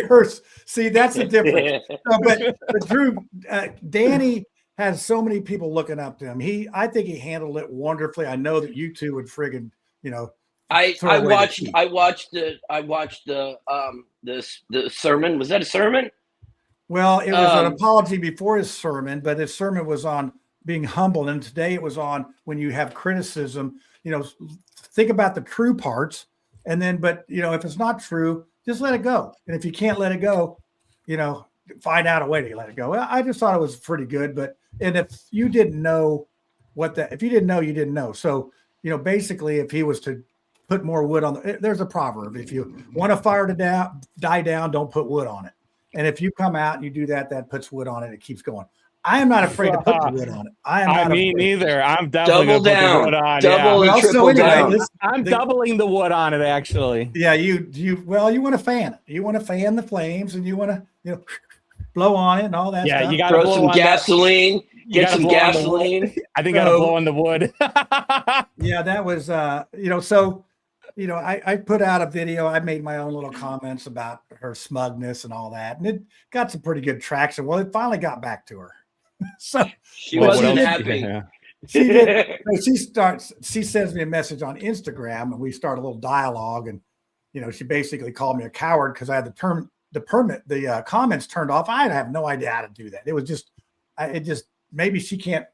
see, that's the difference. No, but Drew, Danny has so many people looking up to him. I think he handled it wonderfully. I know that you two would friggin', I watched the sermon. Was that a sermon? Well, it was an apology before his sermon, but his sermon was on being humble, and today it was on when you have criticism. Think about the true parts, and then, but if it's not true, just let it go. And if you can't let it go, find out a way to let it go. Well, I just thought it was pretty good. And if you didn't know if you didn't know, you didn't know. So, basically, if he was to put more wood on there's a proverb: if you want a fire to die down, don't put wood on it. And if you come out and you do that, that puts wood on it. It keeps going. I am not afraid to put the wood on it. I mean, neither. I'm definitely double down, put the wood on. double and triple down. I'm doubling the wood on it, actually. Yeah, you want to fan it. You want to fan the flames, and you want to blow on it and all that. Yeah, stuff. you got to throw some gasoline. Get some gasoline. I think I got to blow on the wood. Yeah, that was So, I put out a video. I made my own little comments about her smugness and all that, and it got some pretty good traction. Well, it finally got back to her. So she wasn't happy. Yeah. She did. She sends me a message on Instagram, and we start a little dialogue. And she basically called me a coward because I had the comments turned off. I have no idea how to do that. It was just, maybe she can't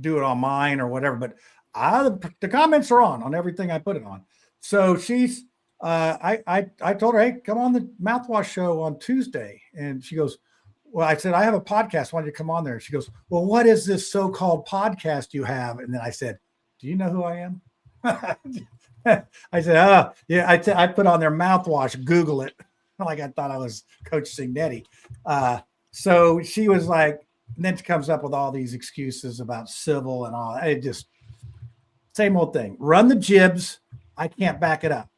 do it on mine or whatever. But the comments are on everything I put it on. So she's. I told her, hey, come on the Mouthwash show on Tuesday, and she goes. Well, I said, I have a podcast. Why don't you come on there? She goes, well, what is this so-called podcast you have? And then I said, do you know who I am? I said, yeah, I put on their Mouthwash. Google it. Like I thought I was Coach Signetti. So she was like, and then she comes up with all these excuses about civil and all. It just, same old thing. Run the jibs. I can't back it up.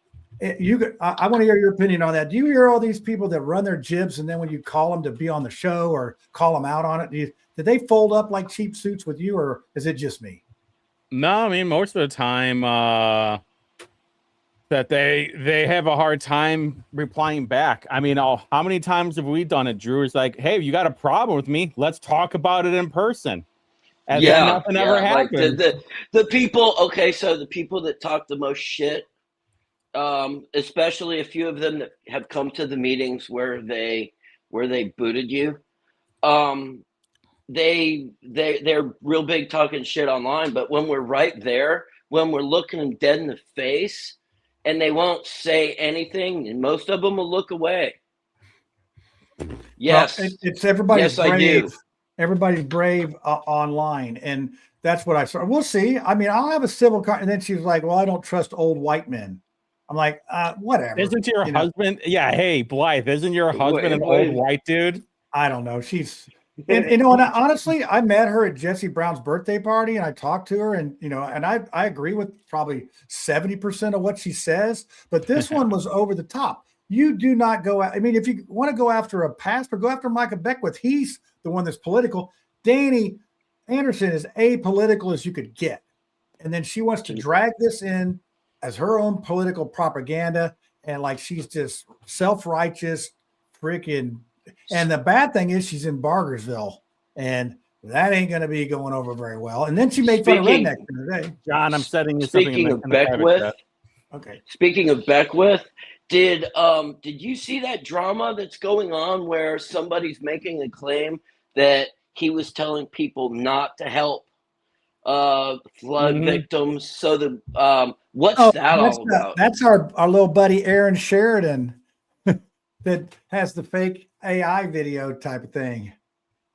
I want to hear your opinion on that. Do you hear all these people that run their jibs, and then when you call them to be on the show or call them out on it, did they fold up like cheap suits with you, or is it just me? No, I mean, most of the time that they have a hard time replying back. I mean, how many times have we done it? Drew is like, hey, you got a problem with me? Let's talk about it in person. And then nothing ever happened. Like the people, okay, so the people that talk the most shit, especially a few of them that have come to the meetings where they booted you. They're real big talking shit online, but when we're right there, when we're looking them dead in the face and they won't say anything, and most of them will look away. Yes. Well, it's everybody's brave. I do. Everybody's brave online. And that's what I saw. We'll see. I mean, I'll have a civil and then she was like, well, I don't trust old white men. I'm I'm like, whatever. Isn't your husband? Yeah. Hey, Blythe, isn't your husband an wait. old white dude? I don't know. She's, and honestly, I met her at Jesse Brown's birthday party, and I talked to her, and and I agree with probably 70% of what she says, but this one was over the top. You do not go. I mean, if you want to go after a pastor, go after Micah Beckwith. He's the one that's political. Danny Anderson is apolitical as you could get, and then she wants to drag this in as her own political propaganda, and like she's just self-righteous, freaking. And the bad thing is she's in Bargersville, and that ain't going to be going over very well. And then she made fun of rednecks today. John, I'm setting you Speaking something. of Beckwith, okay. Speaking of Beckwith, did you see that drama that's going on where somebody's making a claim that he was telling people not to help flood victims? So what's that all about? That's our little buddy Aaron Sheridan that has the fake AI video type of thing.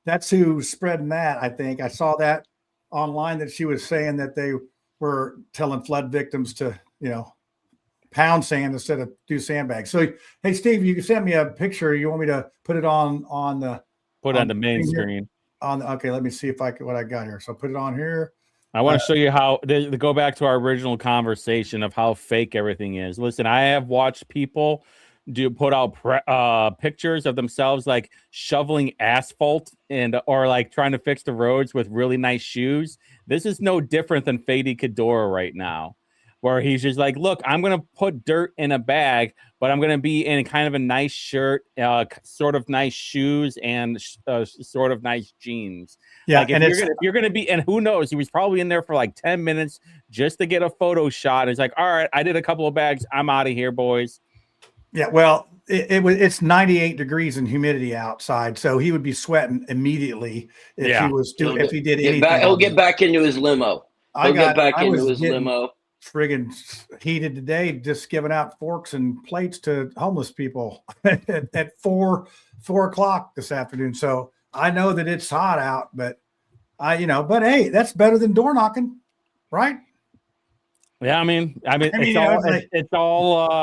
That's who's spreading that. I think I saw that online that she was saying that they were telling flood victims to pound sand instead of do sandbags. So hey, Steve, you can send me a picture. You want me to put it on the main screen? Okay, let me see if what I got here. So put it on here. I want to show you how to go back to our original conversation of how fake everything is. Listen, I have watched people put out pictures of themselves like shoveling asphalt or like trying to fix the roads with really nice shoes. This is no different than Fady Kadora right now, where he's just like, look, I'm going to put dirt in a bag, but I'm going to be in kind of a nice shirt, sort of nice shoes, and sort of nice jeans. Yeah. Like and if you're going to be, and who knows, he was probably in there for like 10 minutes just to get a photo shot. It's like, all right, I did a couple of bags. I'm out of here, boys. Yeah. Well, it's 98 degrees and humidity outside. So he would be sweating immediately if he was doing, if he did anything. He'll get back into his limo. Limo. Friggin' heated today, just giving out forks and plates to homeless people at 4 o'clock this afternoon. So I know that it's hot out, but but hey, that's better than door knocking, right? Yeah, I mean, it's all.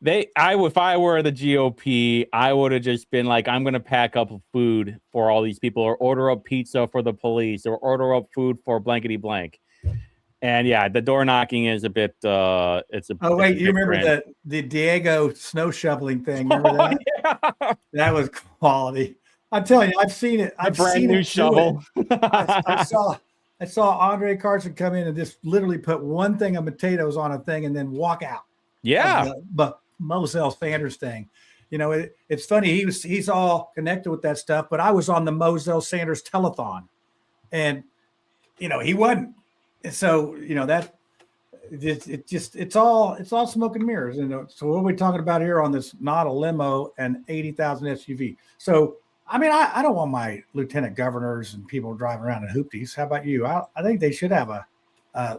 If I were the GOP, I would have just been like, I'm going to pack up food for all these people, or order up pizza for the police, or order up food for blankety blank. And yeah, the door knocking is a bit. You remember the Diego snow shoveling thing? Remember that? Yeah. That was quality. I'm telling you, I've seen it. I've brand seen new it shovel. I saw Andre Carson come in and just literally put one thing of potatoes on a thing and then walk out. Yeah, but Moselle Sanders thing, it's funny. He's all connected with that stuff. But I was on the Moselle Sanders telethon, and he wasn't. And so that it's all smoke and mirrors. And so what are we talking about here on this? Not a limo and 80,000 SUV. So I mean, I don't want my lieutenant governors and people driving around in hoopties. How about you? I think they should have a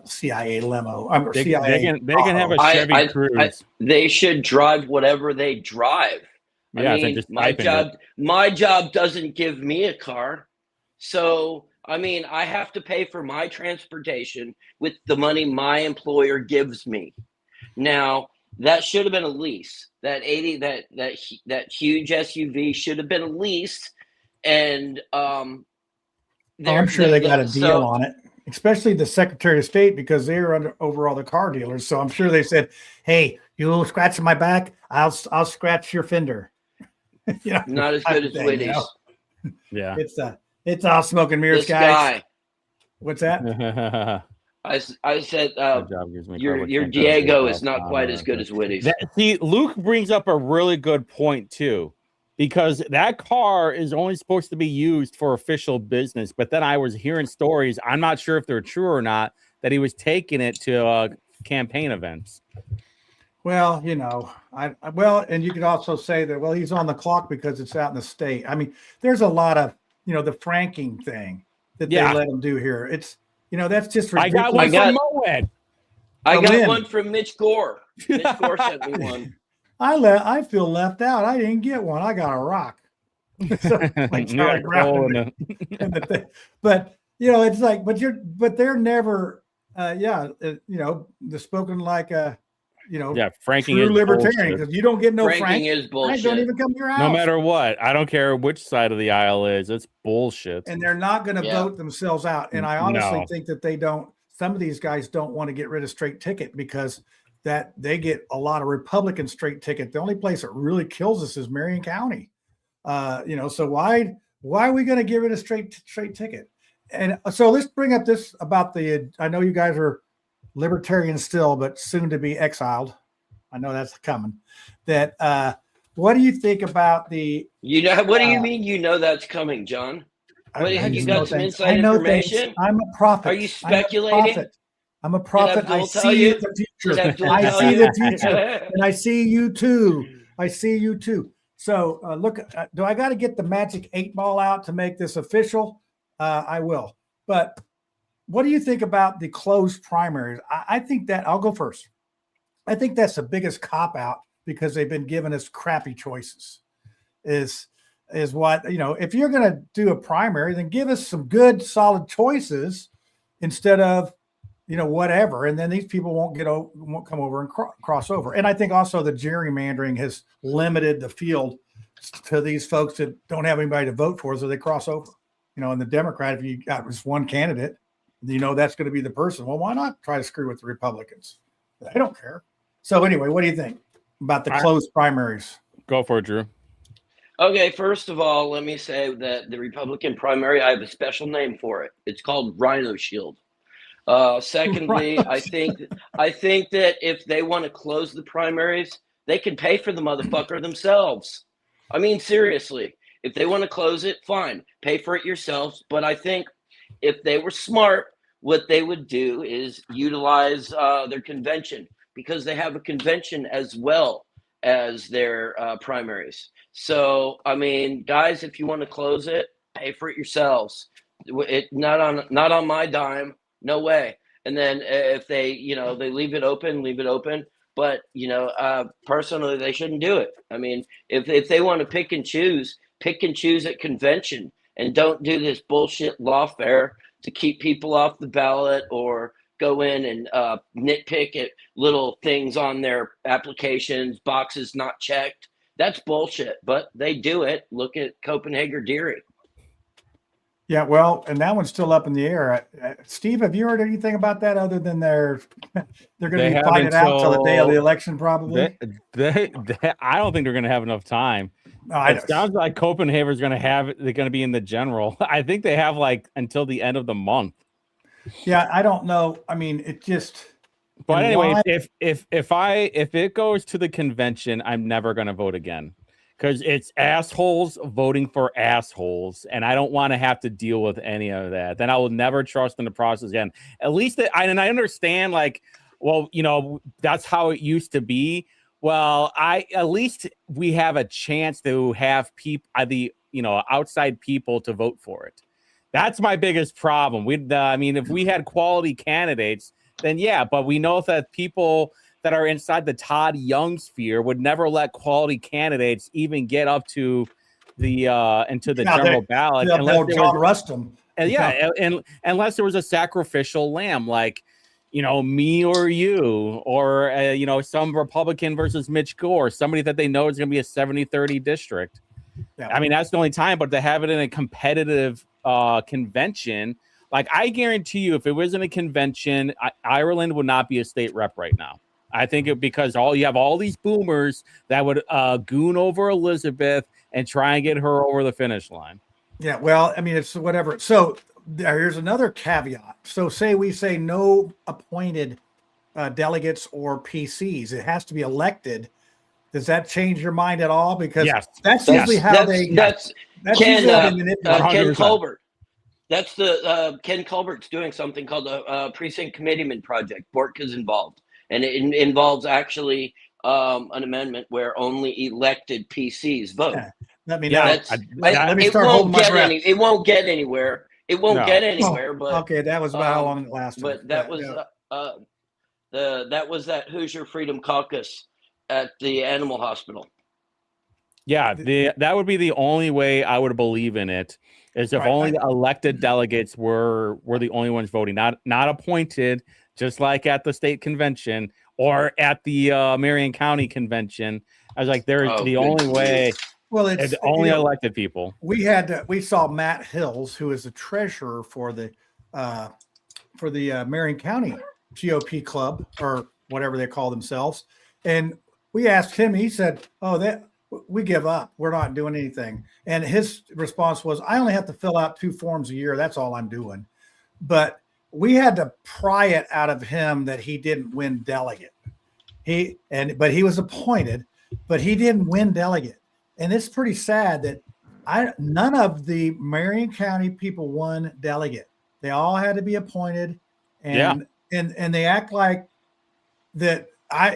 CIA limo. They can have a Chevy Cruze. They should drive whatever they drive. Yeah, I mean, my job doesn't give me a car, so I mean, I have to pay for my transportation with the money my employer gives me. Now, that should have been a lease. That huge SUV should have been a lease, and I'm sure they got a deal on it. Especially the Secretary of State, because they were over all the car dealers. So I'm sure they said, "Hey, you scratching my back? I'll scratch your fender." Not as good as Whitty's. Yeah, it's all smoke and mirrors, guys. What's that? I said your Diego is not quite as good as Whitty's. See, Luke brings up a really good point too, because that car is only supposed to be used for official business. But then I was hearing stories, I'm not sure if they're true or not, that he was taking it to campaign events. Well, and you could also say that, he's on the clock because it's out in the state. I mean, there's a lot of, the franking thing that they let him do here. It's, that's just ridiculous. I got one from Moed. I got one from Mitch Gore. Mitch Gore sent me one. I feel left out. I didn't get one. I got a rock. Like Charlie Brown. But it's like, but they're never, the spoken like a franking true is libertarian, bullshit. because you don't get no Franking is Frank bullshit. don't even come to your house. No matter what, I don't care which side of the aisle is. It's bullshit. And they're not going to vote themselves out. And I honestly think that some of these guys don't want to get rid of straight ticket, because that they get a lot of Republican straight ticket. The only place that really kills us is Marion County. So why are we going to get rid of straight ticket? And so let's bring up this about I know you guys are libertarians still, but soon to be exiled. I know that's coming. What do you think about the? What do you mean? That's coming, John? You got some inside information? I'm a prophet. Are you speculating? I'm a prophet. I see the future. I see the future, and I see you too. So look, do I got to get the magic 8-ball out to make this official? I will. But what do you think about the closed primaries? I think that I'll go first. I think that's the biggest cop out, because they've been giving us crappy choices. Is what, if you're going to do a primary, then give us some good, solid choices instead of, whatever. And then these people won't come over and cross over. And I think also the gerrymandering has limited the field to these folks that don't have anybody to vote for, so they cross over. And the Democrat, if you got just one candidate, that's going to be the person. Well, why not try to screw with the Republicans? They don't care. So anyway, what do you think about the closed primaries? Go for it, Drew. Okay, first of all, let me say that the Republican primary, I have a special name for it. It's called Rhino Shield. Secondly, I think that if they want to close the primaries, they can pay for the motherfucker themselves. I mean, seriously, if they want to close it, fine, pay for it yourselves. But I think if they were smart, what they would do is utilize their convention, because they have a convention as well as their primaries. So, I mean, guys, if you want to close it, pay for it yourselves. Not on my dime. No way. And then if they leave it open. But, personally, they shouldn't do it. I mean, if they want to pick and choose at convention, and don't do this bullshit lawfare to keep people off the ballot, or go in and nitpick at little things on their applications, boxes not checked. That's bullshit, but they do it. Look at Copenhagen Dairy. Yeah, well, and that one's still up in the air. Steve, have you heard anything about that other than they're going to be fighting it out till the day of the election, probably? I don't think they're going to have enough time. It sounds like Copenhagen's going to they're going to be in the general. I think they have until the end of the month. Yeah, I don't know. I mean, it just. But anyway, if it goes to the convention, I'm never going to vote again, because it's assholes voting for assholes, and I don't want to have to deal with any of that. Then I will never trust in the process again. At least I understand, that's how it used to be. Well, at least we have a chance to have outside people to vote for it. That's my biggest problem. If we had quality candidates, then yeah, but we know that people that are inside the Todd Young sphere would never let quality candidates even get up to the into the general ballot unless there was a sacrificial lamb, like me or you, or some Republican versus Mitch Gore, somebody that they know is going to be a 70-30 district. Yeah. I mean, that's the only time. But to have it in a competitive convention, I guarantee you, if it was in a convention, Ireland would not be a state rep right now. I think because you have all these boomers that would goon over Elizabeth and try and get her over the finish line. Yeah, well, I mean, it's whatever. So here's another caveat. So we say no appointed delegates or PCs. It has to be elected. Does that change your mind at all? Because that's usually how that's Ken Colbert. That's Ken Colbert's doing something called the Precinct Committeeman Project. Bork is involved, and it involves actually an amendment where only elected PCs vote. Yeah. Let me know. Let me start holding my breath. It won't get anywhere. It won't get anywhere. But okay, that was about how long it lasted. But that was that Hoosier Freedom Caucus at the animal hospital. Yeah, that would be the only way I would believe in it, is if only the elected delegates were the only ones voting, not appointed, just like at the state convention or at the Marion County convention. I was like, there's the only way. Well, it's only elected people. We saw Matt Hills, who is the treasurer for the Marion County GOP club or whatever they call themselves, and we asked him. He said, "Oh, that we give up. We're not doing anything." And his response was, "I only have to fill out 2 forms a year. That's all I'm doing." But we had to pry it out of him that he didn't win delegate. But he was appointed, but he didn't win delegate. And it's pretty sad that none of the Marion County people won delegate. They all had to be appointed, and they act like that.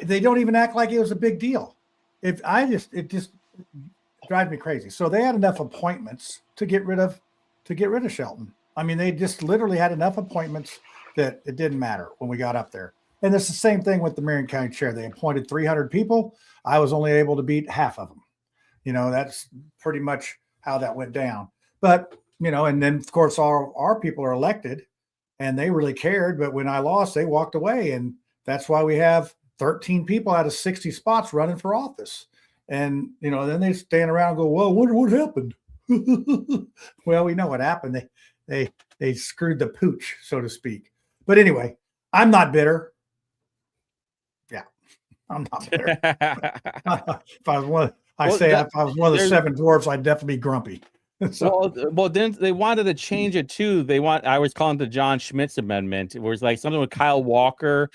They don't even act like it was a big deal. It just drives me crazy. So they had enough appointments to get rid of Shelton. I mean, they just literally had enough appointments that it didn't matter when we got up there. And it's the same thing with the Marion County chair. They appointed 300 people. I was only able to beat half of them. That's pretty much how that went down. But, and then of course our people are elected and they really cared. But when I lost, they walked away. And that's why we have 13 people out of 60 spots running for office. And, then they stand around and go, well, what happened? Well, we know what happened. They screwed the pooch, so to speak. But anyway, I'm not bitter. Yeah, I'm not bitter. If I was one of the 7 dwarfs, I'd definitely be grumpy. So. Well, then they wanted to change it too. I was calling it the John Schmitz amendment. It was like something with Kyle Walker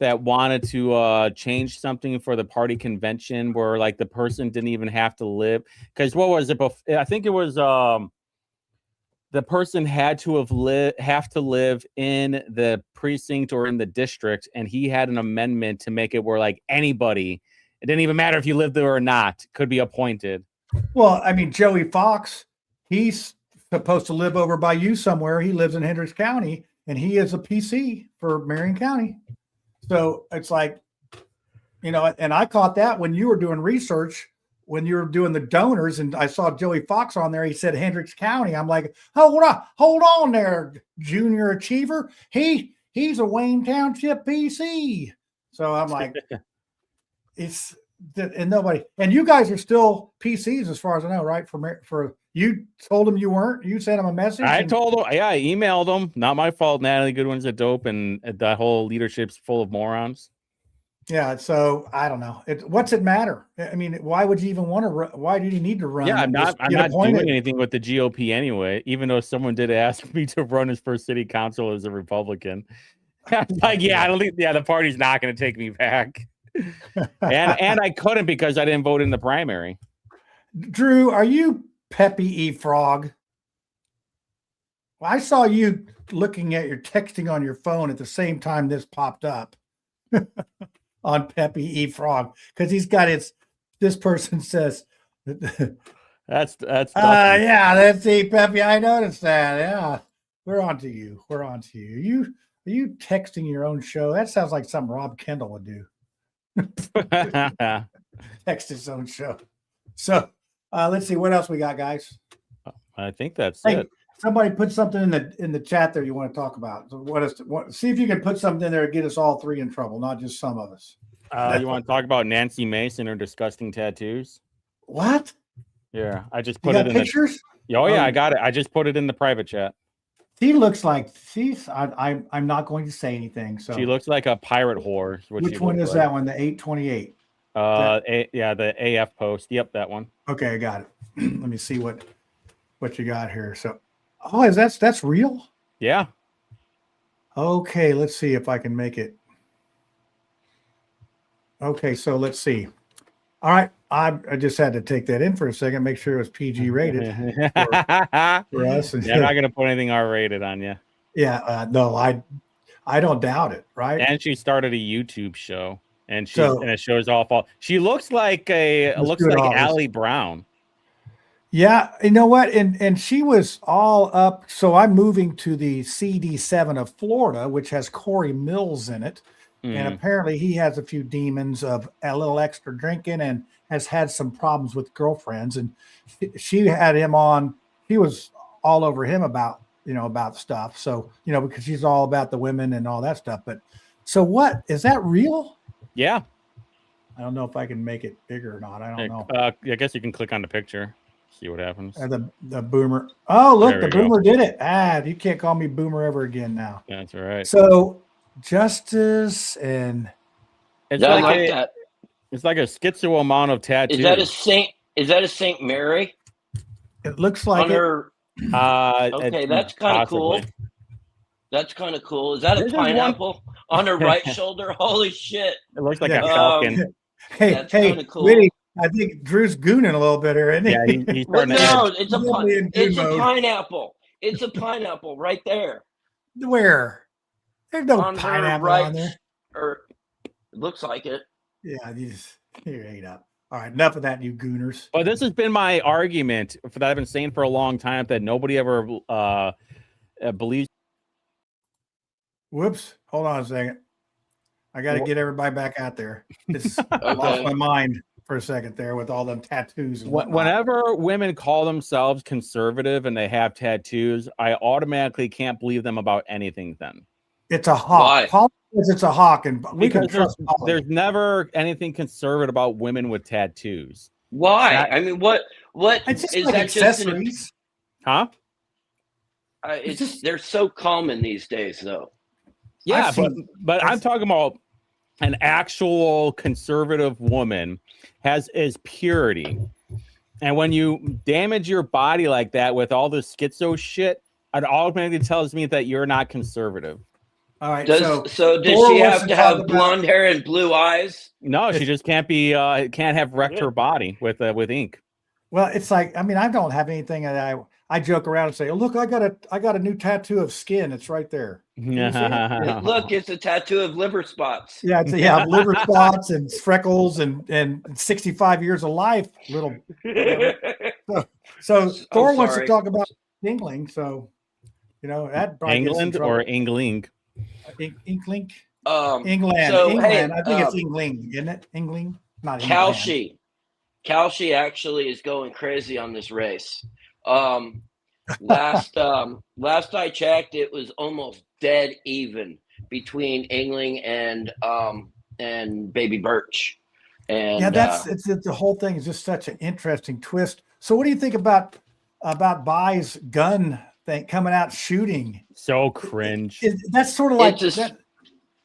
that wanted to change something for the party convention where like the person didn't even have to live. Because what was it? I think it was the person had to have to live in the precinct or in the district, and he had an amendment to make it where like anybody, it didn't even matter if you lived there or not, could be appointed. Well, I mean, Joey Fox, he's supposed to live over by you somewhere. He lives in Hendricks County, and he is a PC for Marion County. So it's like, and I caught that when you were doing research, when you were doing the donors, and I saw Joey Fox on there. He said Hendricks County. I'm like, hold on there, junior achiever. He's a Wayne Township PC. So I'm like, and nobody, and you guys are still PCs as far as I know, right? For you told him you weren't. You sent him a message. I told him, I emailed him. Not my fault. Natalie Goodwin's a dope, and that whole leadership's full of morons. Yeah, so I don't know. What's it matter? I mean, why would you even want to run? Why do you need to run? Yeah, I'm not doing anything with the GOP anyway, even though someone did ask me to run as for city council as a Republican. I was like, I don't think, the party's not going to take me back. and I couldn't because I didn't vote in the primary. Drew, are you Peppy E. Frog? Well, I saw you looking at your texting on your phone at the same time this popped up. On Peppy E. Frog, because he's got this person says that's let's see, Peppy, I noticed that. Yeah, we're on to you. Are you texting your own show? That sounds like something Rob Kendall would do. Text his own show. So let's see what else we got, guys. I think that's it. Somebody put something in the chat there you want to talk about. So see if you can put something in there to get us all 3 in trouble, not just some of us. You want to talk about Nancy Mason or disgusting tattoos? What? Yeah, I just put it in pictures. I got it. I just put it in the private chat. She looks like I'm not going to say anything. So she looks like a pirate whore. Which one is that one? The 828. The AF post. Yep, that one. Okay, I got it. Let me see what you got here. So, that's real? Yeah. Okay, let's see if I can make it. Okay, so let's see. All right, I just had to take that in for a second, make sure it was PG rated for us. Yeah, I'm not gonna put anything R rated on you. Yeah, no, I don't doubt it. Right. And she started a YouTube show, and it shows all. She looks like Allie Brown. Yeah, you know what? And she was all up. So I'm moving to the CD7 of Florida, which has Corey Mills in it. And apparently he has a few demons of a little extra drinking and has had some problems with girlfriends. And she had him on. He was all over him about stuff. So, because she's all about the women and all that stuff. But So what is that real? Yeah. I don't know if I can make it bigger or not. I don't know. I guess you can click on the picture, see what happens. The boomer. Oh, look, There the we boomer did it. You can't call me boomer ever again now. That's all right. So justice and It's I like like that. It's like a schizo amount of tattoos. Is that a saint? Is that a Saint Mary? it looks like On her. Okay, that's kind of cool. possibly. That's kind of cool. Is that a This is one- pineapple on her right shoulder? Holy shit! It looks like Yeah. a falcon. Hey, That's hey, kinda cool. Witty, I think Drew's gooning a little bit here, isn't he? Yeah, he's Well, starting to no, edge. it's a Really in it's goon a mode. pineapple. It's a pineapple right there Where? There's no on her pineapple right. on there. Or it looks like it. Yeah, you're ate up. All right, enough of that, you gooners. But this has been my argument that I've been saying for a long time, that nobody ever believes. Whoops. Hold on a second. I got to get everybody back out there. I lost Okay. my mind for a second there with all them tattoos. And whatnot. Whenever women call themselves conservative and they have tattoos, I automatically can't believe them about anything then. It's a hawk. Why? Paul says it's a hawk, and we can Because trust Paul. there's never anything conservative about women with tattoos. Why? I mean, what It's just is like that? Just an, accessories. Huh? it's just- they're so common these days, though. Yeah, I've but seen- I'm talking about an actual conservative woman is purity. And when you damage your body like that with all this schizo shit, it automatically tells me that you're not conservative. All right. So does Thor she wants have to to talk have about- blonde hair and blue eyes? No, she just can't have wrecked her body with ink. Well, it's like, I mean, I don't have anything that I joke around and say, oh, look, I got a new tattoo of skin. It's right there. You see it? Look, it's a tattoo of liver spots. Yeah, liver spots and freckles and 65 years of life. Little. So Thor wants to sorry. talk about Inkling. So, that probably gets in England trouble. or Engling? Inkling. Um, England. So, England. hey, I think it's Engling, isn't it? Engling, not Kalshi actually is going crazy on this race. Last I checked, it was almost dead even between Engling and Baby Birch. And Yeah, it's the whole thing is just such an interesting twist. So, what do you think about Bai's gun thing coming out shooting? So cringe. That's sort of like just- that.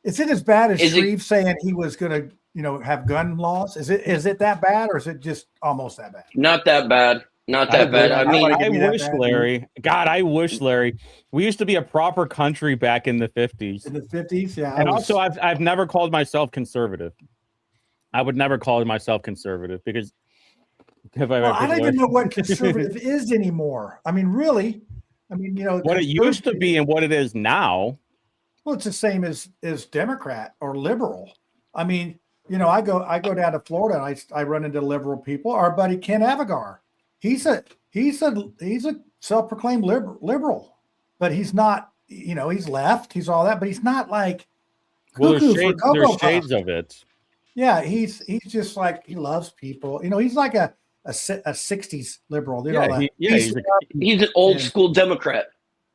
Is it as bad as Is it- Shreve saying he was going to, have gun laws? Is it that bad, or is it just almost that bad? not that bad. Not that bad. I mean, give me that wish, bad, Larry. God, I wish, Larry. We used to be a proper country back in the 50s. In the 50s, yeah. And also, I've never called myself conservative. I would never call myself conservative because I don't even know what conservative is anymore. I mean, really. I mean, what it used to be and what it is now. Well, it's the same as Democrat or liberal. I mean, I go down to Florida and I run into liberal people. Our buddy Ken Avagar, he's a self-proclaimed liberal, but he's not. He's left. He's all that, but he's not like. Well, there's Cocoa shades Puffs. of it. Yeah, he's just like he loves people. He's like a 60s liberal. he's an old school Democrat.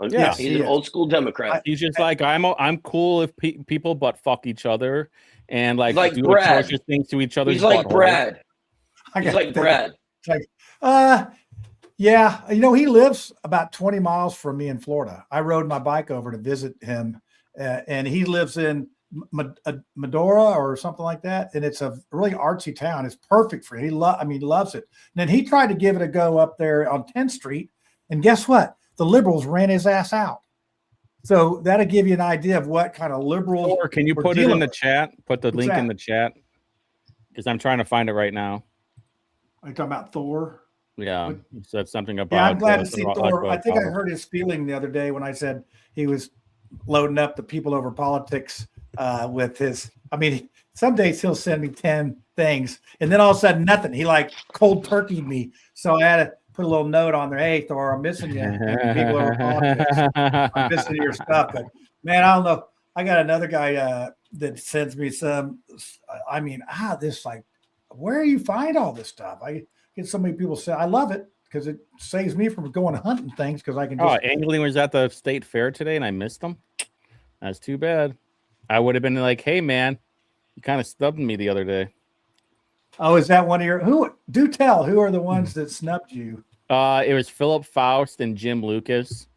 Yeah, he's an old school Democrat. He's just like I'm cool if people but fuck each other and like do Brad. atrocious things to each other. He's like Brad. He's like Brad. It's like, yeah, he lives about 20 miles from me in Florida. I rode my bike over to visit him, and he lives in Medora or something like that, and it's a really artsy town. It's perfect for him. He loves it. And then he tried to give it a go up there on 10th Street, and guess what? The liberals ran his ass out. So that'll give you an idea of what kind of liberals. Or can you put it in the chat? Put the link in the chat because I'm trying to find it right now. Are you talking about Thor? Yeah, you said something about. Yeah, I'm glad to see Thor. I think I heard his feeling the other day when I said he was loading up the people over politics with his. I mean, some days he'll send me 10 things, and then all of a sudden nothing. He like cold turkeyed me, so I had to put a little note on there. Hey, Thor, I'm missing you. People over politics. I'm missing your stuff, but man, I don't know. I got another guy that sends me some. I mean, this like, where do you find all this stuff? I get so many people say I love it because it saves me from going hunting things because I can just. Angling was at the state fair today and I missed them. That's too bad. I would have been like, hey man, you kind of snubbed me the other day. Oh, is that one of your who? Do tell, who are the ones that snubbed you? It was Philip Faust and Jim Lucas.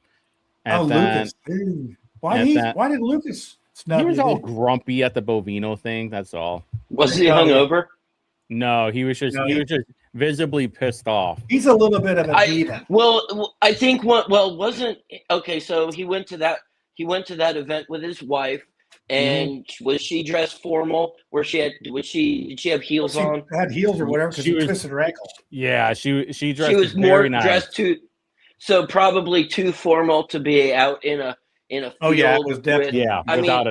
And Lucas. Ooh. Why did Lucas snub he was you? all grumpy at the Bovino thing. That's all. Was he hungover? No, he was just visibly pissed off. He's a little bit of a diva. I think wasn't okay. So he went to that event with his wife, and was she dressed formal? Did she have heels on? Had heels or whatever because she twisted her ankle. Yeah, she dressed. She was more dressed so probably too formal to be out in a field. Oh yeah, it was definitely. Without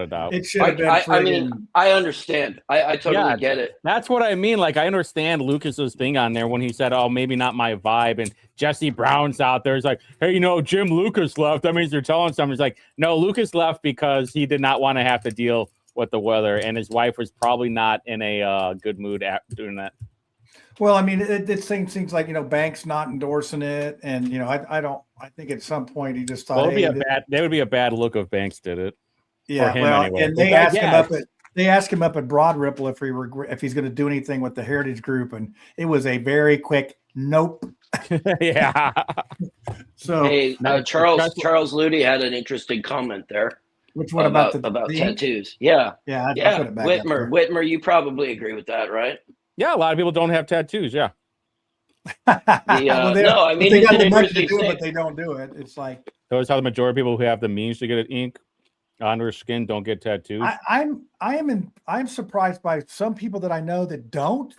a doubt. It should have been. I mean, I understand. I totally get it. That's what I mean. Like, I understand Lucas's thing on there when he said, "Oh, maybe not my vibe." And Jesse Brown's out there. He's like, "Hey, Jim Lucas left. That means they're telling something." He's like, "No, Lucas left because he did not want to have to deal with the weather, and his wife was probably not in a good mood after doing that." Well, I mean, it seems like Banks not endorsing it, and I think at some point he just thought that would be a bad look if Banks did it. Yeah, anyway. And they asked him up at Broad Ripple if he's going to do anything with the Heritage Group, and it was a very quick nope. Yeah. So Charles Ludy had an interesting comment there. Which one about tattoos? Yeah. Whitmer, you probably agree with that, right? Yeah, a lot of people don't have tattoos. Yeah. They got the money to do it, but they don't do it. It's like that's how the majority of people who have the means to get it ink on their skin don't get tattoos. I'm surprised by some people that I know that don't,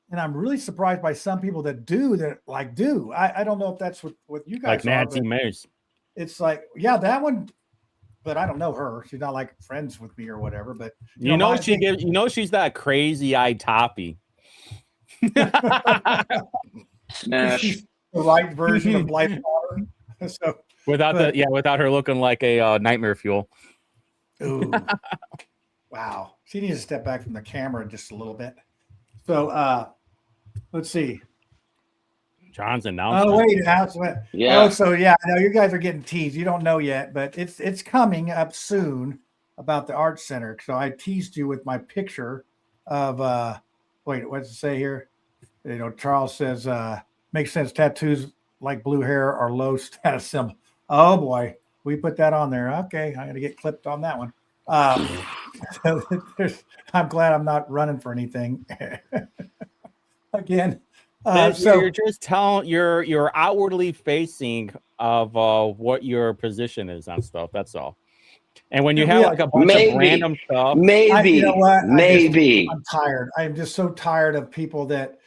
and I'm really surprised by some people that do do. I don't know if that's what you guys like Nancy Mace. It's like, yeah, that one. But I don't know her. She's not like friends with me or whatever. But she's that crazy eyed toppy. Smash. She's the right version of Blythe Potter. So without her looking like a nightmare fuel. Ooh. Wow. She needs to step back from the camera just a little bit. So let's see. John's announcement. Oh, wait, announcement. Yeah. Oh, so yeah, I know you guys are getting teased. You don't know yet, but it's coming up soon about the Art Center. So I teased you with my picture of wait, what does it say here? Charles says makes sense. Tattoos like blue hair are low status symbol. Oh boy, we put that on there. Okay, I'm gonna get clipped on that one. I'm glad I'm not running for anything again. So you're just telling you're outwardly facing of what your position is on stuff. That's all. And when you have like a bunch of random stuff, maybe I'm tired. I'm just so tired of people that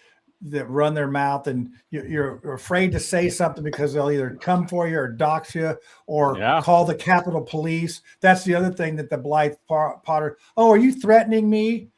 run their mouth, and you're afraid to say something because they'll either come for you or dox you or call the Capitol Police. That's the other thing that the Blythe Potter. Oh, are you threatening me?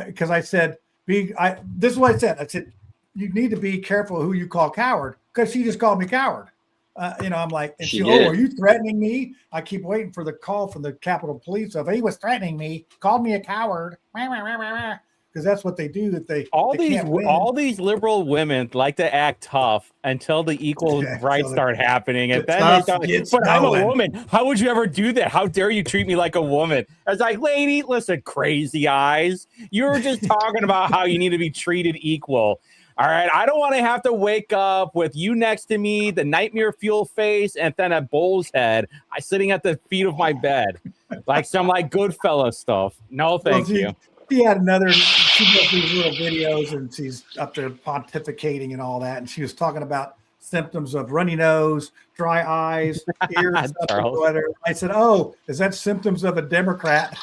Because I said, this is what I said. I said, you need to be careful who you call coward, because she just called me coward. I'm like, and are you threatening me? I keep waiting for the call from the Capitol Police. So if he was threatening me, called me a coward, because that's what they do. All these liberal women like to act tough until the equal rights start happening, and then they start like, but I'm a woman. How would you ever do that? How dare you treat me like a woman? I was like, lady, listen, crazy eyes. You were just talking about how you need to be treated equal. All right, I don't want to have to wake up with you next to me, the nightmare fuel face, and then a bull's head sitting at the feet of my bed, like some Goodfellas stuff. No, thank you. She does these little videos, and she's up there pontificating and all that, and she was talking about symptoms of runny nose, dry eyes, ears, whatever. I said, "Oh, is that symptoms of a Democrat?"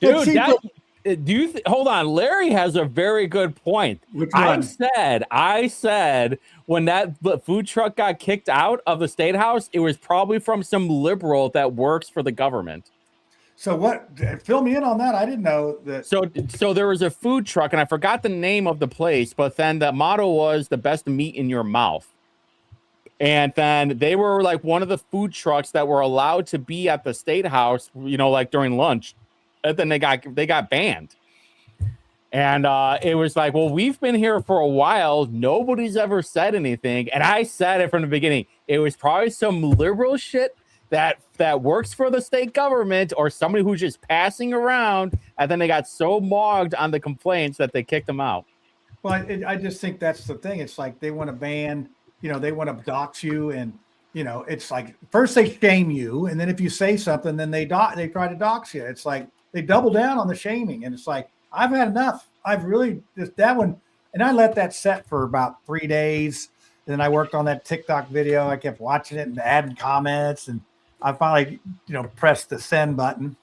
Dude, hold on. Larry has a very good point. I said when that food truck got kicked out of the State House, it was probably from some liberal that works for the government. So what? Fill me in on that. I didn't know that. So there was a food truck, and I forgot the name of the place, but then the motto was the best meat in your mouth. And then they were like one of the food trucks that were allowed to be at the State House, like during lunch. And then they got banned. And it was like, well, we've been here for a while. Nobody's ever said anything. And I said it from the beginning. It was probably some liberal shit that works for the state government or somebody who's just passing around, and then they got so mogged on the complaints that they kicked them out. Well, I just think that's the thing. It's like they want to ban, they want to dox you, and it's like first they shame you, and then if you say something, then they try to dox you. It's like they double down on the shaming, and it's like I've had enough. I've really just that one, and I let that set for about 3 days. And then I worked on that TikTok video. I kept watching it and adding comments, and I finally, pressed the send button,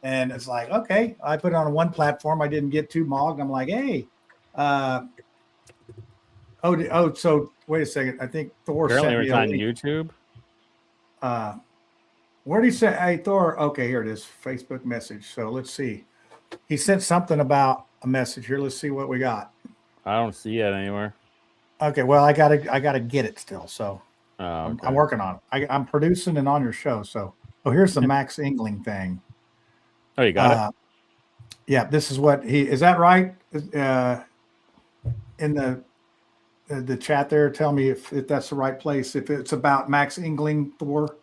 and it's like, okay, I put it on one platform. I didn't get too mogged. I'm like, hey. So wait a second. I think Thor Apparently sent me it's on YouTube. Where did he say? Hey, Thor. Okay, here it is. Facebook message. So let's see. He sent something about a message here. Let's see what we got. I don't see it anywhere. Okay, well, I gotta get it still. So okay. I'm working on it. I'm producing and on your show. So here's the Max Engling thing. Oh, you got it. Yeah, this is what is that right? In the chat there, tell me if that's the right place. If it's about Max Engling, Thor.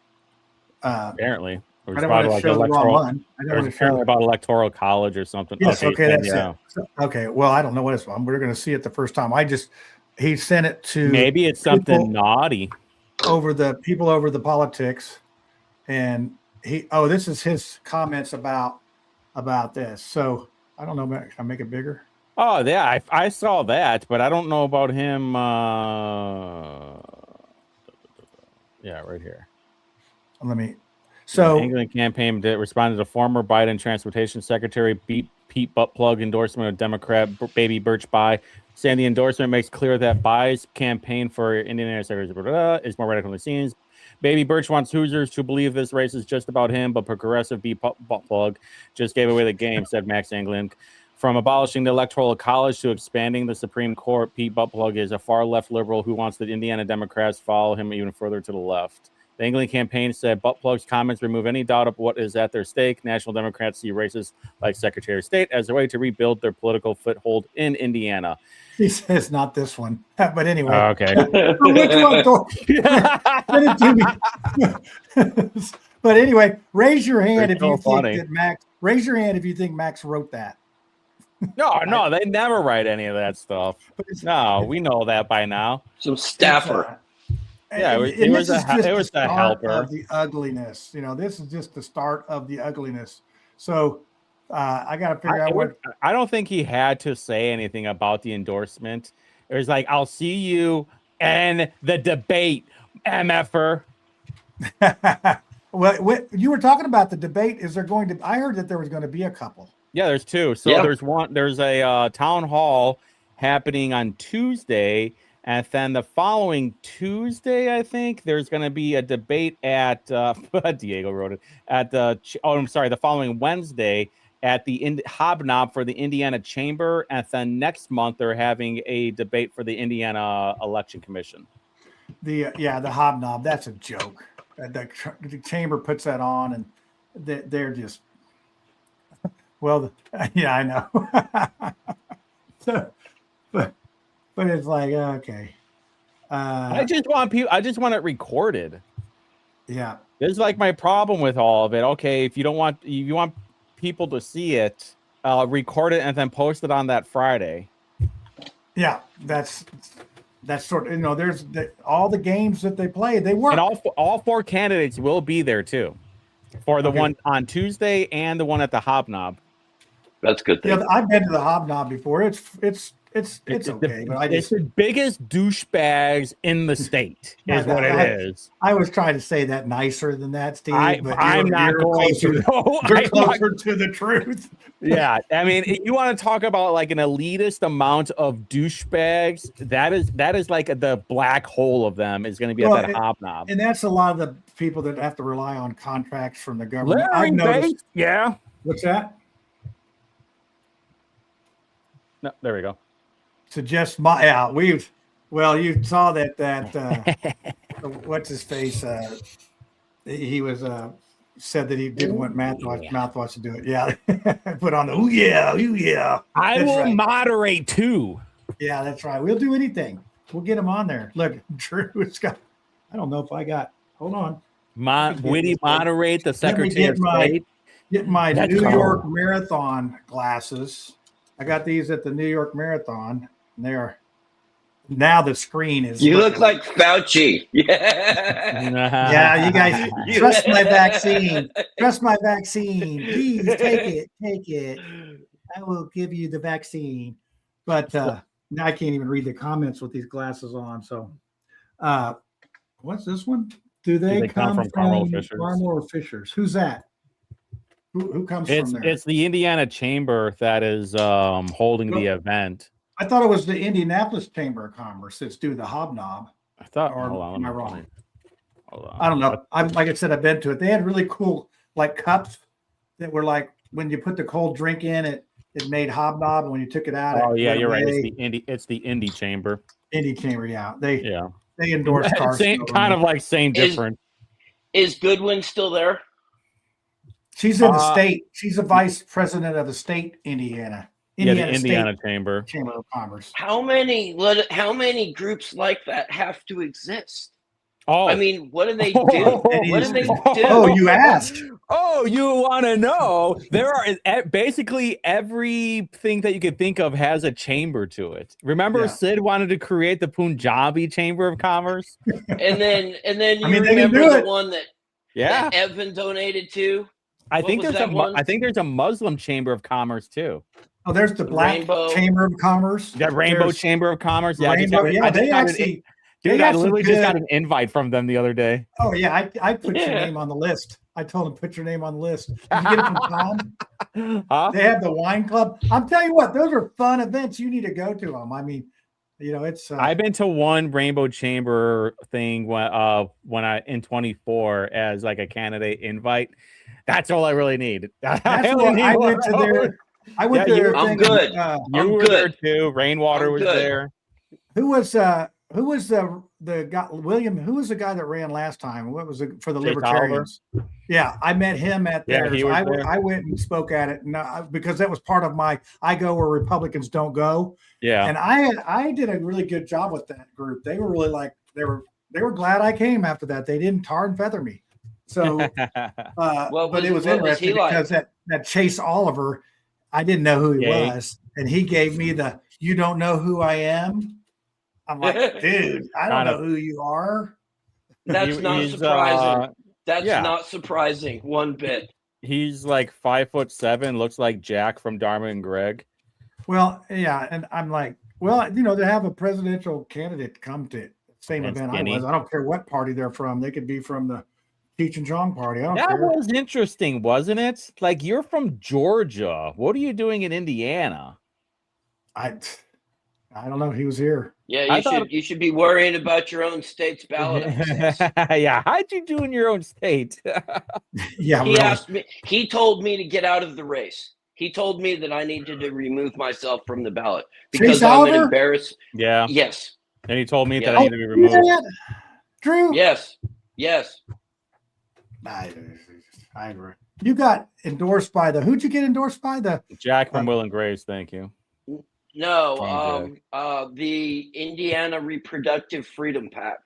Apparently, I don't want to show the wrong one. I don't want to show about electoral college or something. Yes, okay, that's it. Okay, well, I don't know what it's on. We're going to see it the first time. He sent it to maybe it's something naughty over the politics, and this is his comments about this. So I don't know. Can I make it bigger? Oh yeah, I saw that, but I don't know about him. Yeah, right here. Let me. So the England campaign responded to former Biden Transportation Secretary Pete Buttplug endorsement of Democrat Baby Birch Bayh, saying the endorsement makes clear that Bayh's campaign for Indiana Secretary is more radical than it seems. Baby Birch wants Hoosiers to believe this race is just about him, but progressive Buttplug just gave away the game, said Max England. From abolishing the Electoral College to expanding the Supreme Court, Pete Buttplug is a far-left liberal who wants the Indiana Democrats to follow him even further to the left. The England campaign said Buttplug's comments remove any doubt of what is at their stake. National Democrats see races like Secretary of State as a way to rebuild their political foothold in Indiana. He says not this one, but anyway. Okay. Which one? Send it to me. But anyway, raise your hand if you think that Max. Raise your hand if you think Max wrote that. No, they never write any of that stuff. No, we know that by now. Some staffer. Yeah, it was the helper of the ugliness. This is just the start of the ugliness. So I got to figure out what. I don't think he had to say anything about the endorsement. It was like, I'll see you in the debate, MFer. Well, you were talking about the debate. Is there going to? I heard that there was going to be a couple. Yeah, there's two. So there's one. There's a town hall happening on Tuesday. And then the following Tuesday, I think there's going to be a debate at Diego wrote it at the following Wednesday at the Hobnob for the Indiana Chamber. And then next month they're having a debate for the Indiana Election Commission. The Hobnob, that's a joke. The chamber puts that on, and they're just I know. But it's like, okay. I just want it recorded. Yeah. This is like my problem with all of it. Okay, if you want people to see it, record it and then post it on that Friday. Yeah, that's sort of, there's all the games that they play, they work. And all four candidates will be there too. For the one on Tuesday and the one at the Hobnob. That's good. Yeah, I've been to the Hobnob before. It's okay, but it's the biggest douchebags in the state is what it is. I was trying to say that nicer than that, Steve. I'm not going to. You're closer to the truth. Yeah, I mean, you want to talk about like an elitist amount of douchebags? That is like the black hole of them is going to be at that Hobnob, and that's a lot of the people that have to rely on contracts from the government. I've noticed. Yeah. What's that? No, there we go. Suggest you saw that what's his face? He was said that he didn't want mouthwash to do it. Yeah, put on the ooh yeah. I will moderate too. Yeah, that's right. We'll do anything. We'll get him on there. Look, Drew, I don't know if I got. Hold on. Witty moderate the Let me Secretary of State. get my Let's New go. York Marathon glasses. I got these at the New York Marathon. And they're now the screen is. You look like Fauci. Yeah, you guys trust my vaccine. Trust my vaccine. Please take it. Take it. I will give you the vaccine. But now I can't even read the comments with these glasses on. So, what's this one? Do they come from Carmel Fishers? Carmel Fishers? Who's that? Who comes from there? It's the Indiana Chamber that is holding the event. I thought it was the Indianapolis Chamber of Commerce that's doing the hobnob. I thought. Or Hold on, am I wrong? Hold on. I don't know. Like I said, I've been to it. They had really cool like cups that were like when you put the cold drink in it, it made hobnob, and when you took it out. Oh yeah, you're right. It's the Indy Chamber. Indy Chamber. Yeah, they Yeah. They endorse cars. Same kind of like same different. Is Goodwin still there? She's in the state. She's a vice president of the state, Indiana. The Indiana Chamber of Commerce. How many groups like that have to exist? Oh, I mean, what do they do? What do they do? Oh, you asked. Oh, you want to know? There are basically everything that you could think of has a chamber to it. Remember, Sid wanted to create the Punjabi Chamber of Commerce, and then you they remember can do the it. one that Evan donated to. I think there's a Muslim Chamber of Commerce too. Oh, there's the Black Rainbow. Chamber of Commerce. That Rainbow Chamber of Commerce. Yeah, Rainbow, I literally just got an invite from them the other day. Oh yeah, I put your name on the list. I told them put your name on the list. Did you get it from Tom? Huh? They have the wine club. I'm telling you what, those are fun events. You need to go to them. I mean, it's. I've been to one Rainbow Chamber thing when I in 24 as like a candidate invite. That's all I really need. I went to their. I went to their I'm thing. good. You were there too. Rainwater was good. there. Who was the guy? William? Who was the guy that ran last time? What was it for the Jay Libertarians? Yeah, I met him at there. he was there. I went and spoke at it because that was part of my. I go where Republicans don't go. Yeah, and I did a really good job with that group. They were really like they were glad I came after that. They didn't tar and feather me. So, but it was interesting because that Chase Oliver, I didn't know who he was, and he gave me the "You don't know who I am." I'm like, dude, I don't know who you are. That's not surprising. That's not surprising one bit. He's like 5'7", looks like Jack from Dharma and Greg. Well, yeah, and I'm like, well, to have a presidential candidate come to the same event I was, I don't care what party they're from. They could be from the Cheech and Chong party. I don't care. That was interesting, wasn't it? Like, you're from Georgia. What are you doing in Indiana? I don't know. He was here. Yeah, you should be worrying about your own state's ballot. Yeah, how'd you do in your own state? Yeah, he asked me. He told me to get out of the race. He told me that I needed to remove myself from the ballot because I'm an embarrassed. Yeah. Yes. And he told me that I need to be removed. Yeah. Drew. Yes. You got endorsed by who'd you get endorsed by? Jack from Will and Grace. Thank you. No, the Indiana Reproductive Freedom PAC.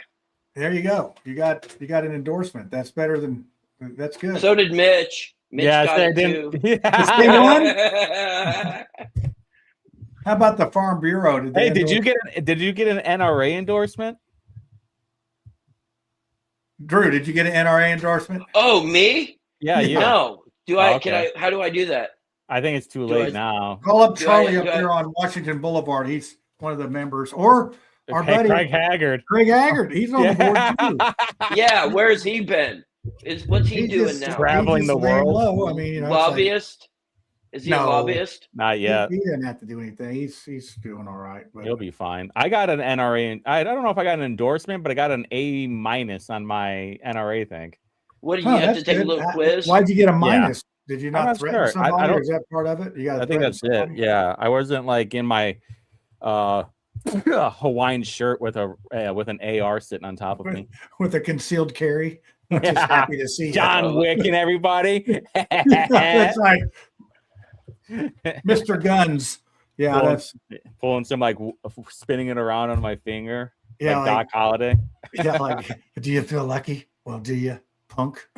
There you go. You got an endorsement. That's better than that's good. So did Mitch. Mitch got it too. Yeah. How about the Farm Bureau? Did you get an NRA endorsement? Drew, did you get an NRA endorsement? Oh, me? Yeah, you. No. Do I? Can I? How do I do that? I think it's too late now. Call up Charlie up there on Washington Boulevard. He's one of the members, or our buddy Craig Haggard. He's on the board too. Yeah, where's he been? What's he doing now? Traveling the world. Low. I mean, lobbyist. Is he a lobbyist? Not yet. He didn't have to do anything. He's doing all right. But he'll be fine. I got an NRA. I don't know if I got an endorsement, but I got an A- on my NRA thing. What did you have to take a little quiz? Why'd you get a minus? Did you not threaten somebody? I don't, or is that part of it? I think that's it. Yeah, I wasn't like in my Hawaiian shirt with an AR sitting on top of me with a concealed carry. I'm just happy to see John Wick and everybody. That's right. Mr. Guns. Yeah, that's pulling some like spinning it around on my finger. Yeah, like Doc Holliday. Yeah, like, do you feel lucky? Well, do you? punk.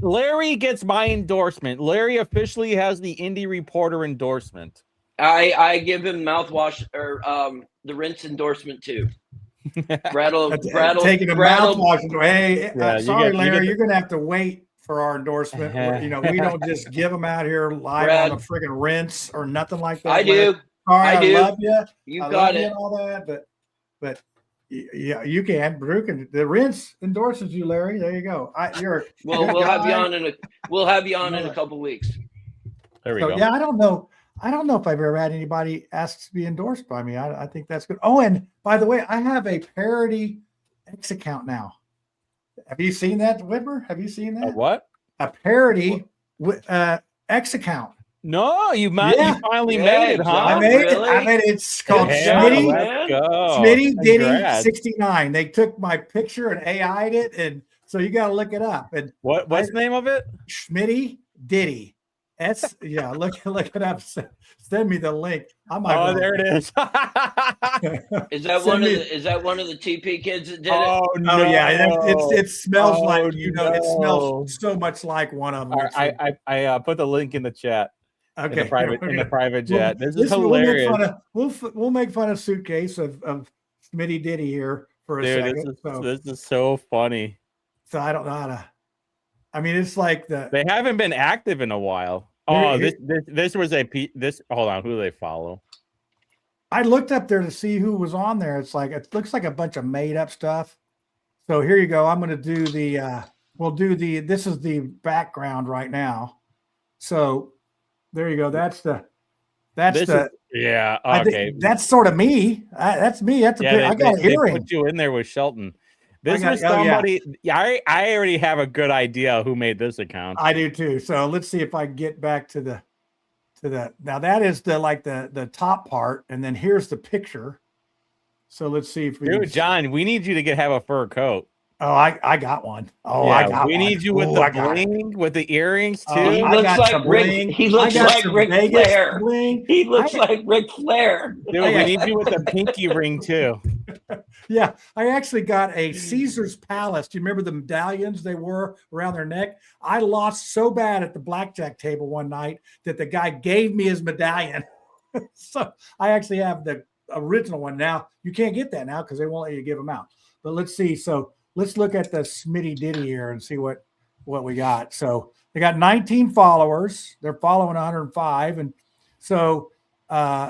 Larry gets my endorsement. Larry officially has the Indie Reporter endorsement. I give him mouthwash or the rinse endorsement too. Brattle Taking a mouthwash. Hey, Yeah, sorry, you Larry, get you're going to have to wait for our endorsement. We don't just give them out here live Brad, on the friggin' rinse or nothing like that. I do. Sorry, I do. love you. You I got love it. you and all that, but yeah, you can. Drew can. The rinse endorses you, Larry. There you go. We'll have you on in a couple weeks. There we So go. yeah, I don't know if I've ever had anybody ask to be endorsed by me. I think that's good. Oh, and by the way, I have a parody X account now. Have you seen that, Whitmer? Have you seen that? What? A parody X account. No, you finally Yeah, made it, huh? John. I made really? it. It's called Smitty. Let's go. Smitty Diddy Congrats. 69. They took my picture and AI'd it, and so you got to look it up. And What's the name of it? Smitty Diddy. Yeah, look it up. Send me the link. There it is. Is that one of the TP kids that did it? Oh no! Oh yeah, it smells like it no. smells so much like one of them. I put the link in the chat. Okay, In the private chat. This is we'll hilarious. We'll make fun of Suitcase of Smitty Diddy here for a second. This is so funny. So I don't know how to. I mean, it's like they haven't been active in a while. Oh, this was this. Hold on, who do they follow? I looked up there to see who was on there. It looks like a bunch of made up stuff. So here you go. I'm going to do this is the background right now. So there you go. Yeah. Okay. That's sort of me. That's me. I got an earring. They put you in there with Shelton. This was somebody. I already have a good idea who made this account. I do too. So let's see if I can get back to the. Now that is the top part, and then here's the picture. So let's see if we. John, we need you to have a fur coat. Oh, I got one. Oh, yeah, I got we one. need you with the bling, with the earrings too. He looks like Ric. He looks like Ric Flair. He looks like Ric Flair. Dude, we need you with the pinky ring too. Yeah, I actually got a Caesar's Palace. Do you remember the medallions they wore around their neck? I lost so bad at the blackjack table one night that the guy gave me his medallion. So I actually have the original one now. You can't get that now because they won't let you give them out. But let's see. So let's look at the Smitty Diddy here and see what we got. So they got 19 followers. They're following 105. And so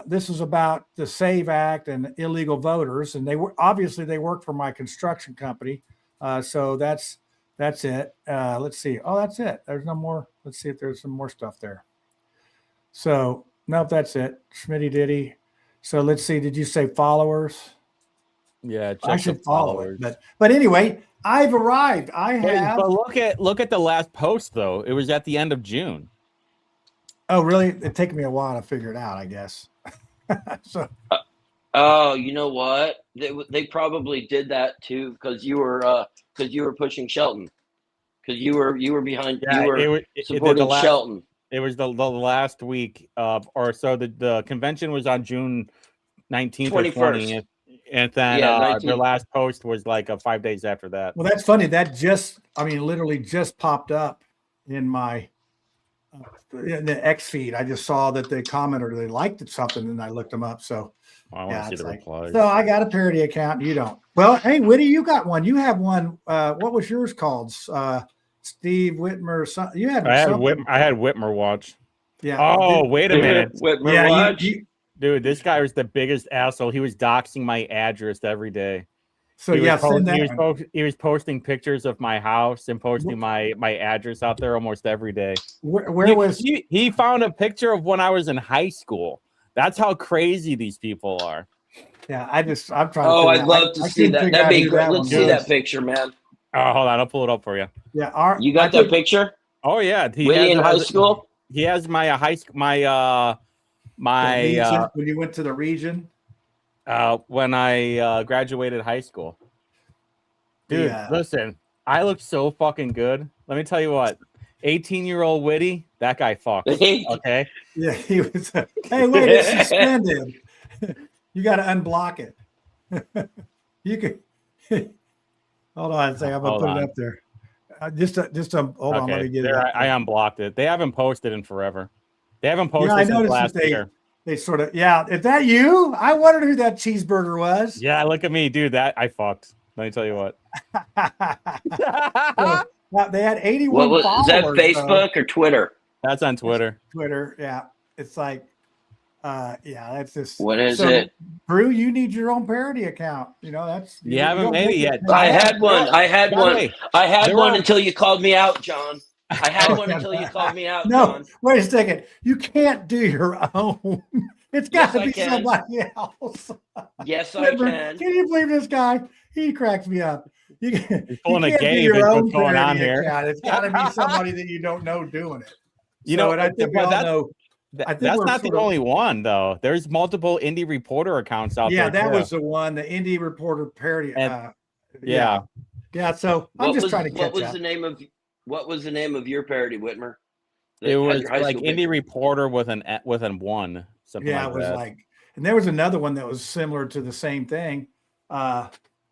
this is about the SAVE Act and illegal voters. And they work for my construction company. So that's it. Let's see. Oh, that's it. There's no more. Let's see if there's some more stuff there. So nope, that's it. Smitty Diddy. So let's see. Did you say followers? Yeah, I should follow it. But anyway, I've arrived. I have. But look at the last post though. It was at the end of June. Oh, really? It took me a while to figure it out, I guess. So. Oh, you know what? They probably did that too because you were pushing Shelton because you were behind. Yeah, you were supporting Shelton. It was the last week or so. The convention was on June 19th or 20th. And then their last post was like 5 days after that. Well, that's funny. That literally just popped up in my in the X feed. I just saw that they commented or they liked it something, and I looked them up. So I want to see the replies. So I got a parody account. You don't. Well, hey, Whitty, you got one. You have one. What was yours called? Steve Whitmer. You had. I had Whitmer watch. Yeah. Oh, wait a minute. Whitmer watch. Dude, this guy was the biggest asshole. He was doxing my address every day. So he was posting pictures of my house and posting my address out there almost every day. He found a picture of when I was in high school. That's how crazy these people are. Yeah, I'm trying. Oh, I'd love to see that. That'd be great. Let's see that picture, man. Oh, hold on, I'll pull it up for you. Yeah, you got that picture? Oh yeah, Willie in high school. He has my when you went to the region. When I graduated high school. Dude, listen, I looked so fucking good. Let me tell you what, 18-year-old Whitty, that guy fucked. Okay. Yeah, he was. Hey, wait, it's suspended. You got to unblock it. You can. Hold on a second. I'm gonna put it up there. hold on, let me get it. I unblocked it. They haven't posted in forever. They haven't posted I since noticed last that year. They sort of, is that you? I wondered who that cheeseburger was. Yeah, look at me, dude. That I fucked. Let me tell you what. So, they had 81 followers. Is that Facebook or Twitter? That's on Twitter. Twitter, yeah. It's like, that's just. What is it? Brew, you need your own parody account. That's. You haven't made it yet. I had one. I had one. I had one were- until you called me out, John. I had one until you called me out, No, John. wait a second. You can't do your own. It's got to Yes, I be can. somebody else. Yes, I can. Can you believe this guy? He cracks me up. He's pulling a game. What's going on here? It's got to be somebody that you don't know doing it. And I think we all know. That's not the only one, though. There's multiple indie reporter accounts out there. Yeah, that was the one, the indie reporter parody. Yeah. So I'm just trying to catch up. What was the name of your parody, Whitmer? It was like indie reporter with an one. Something it was like, and there was another one that was similar to the same thing.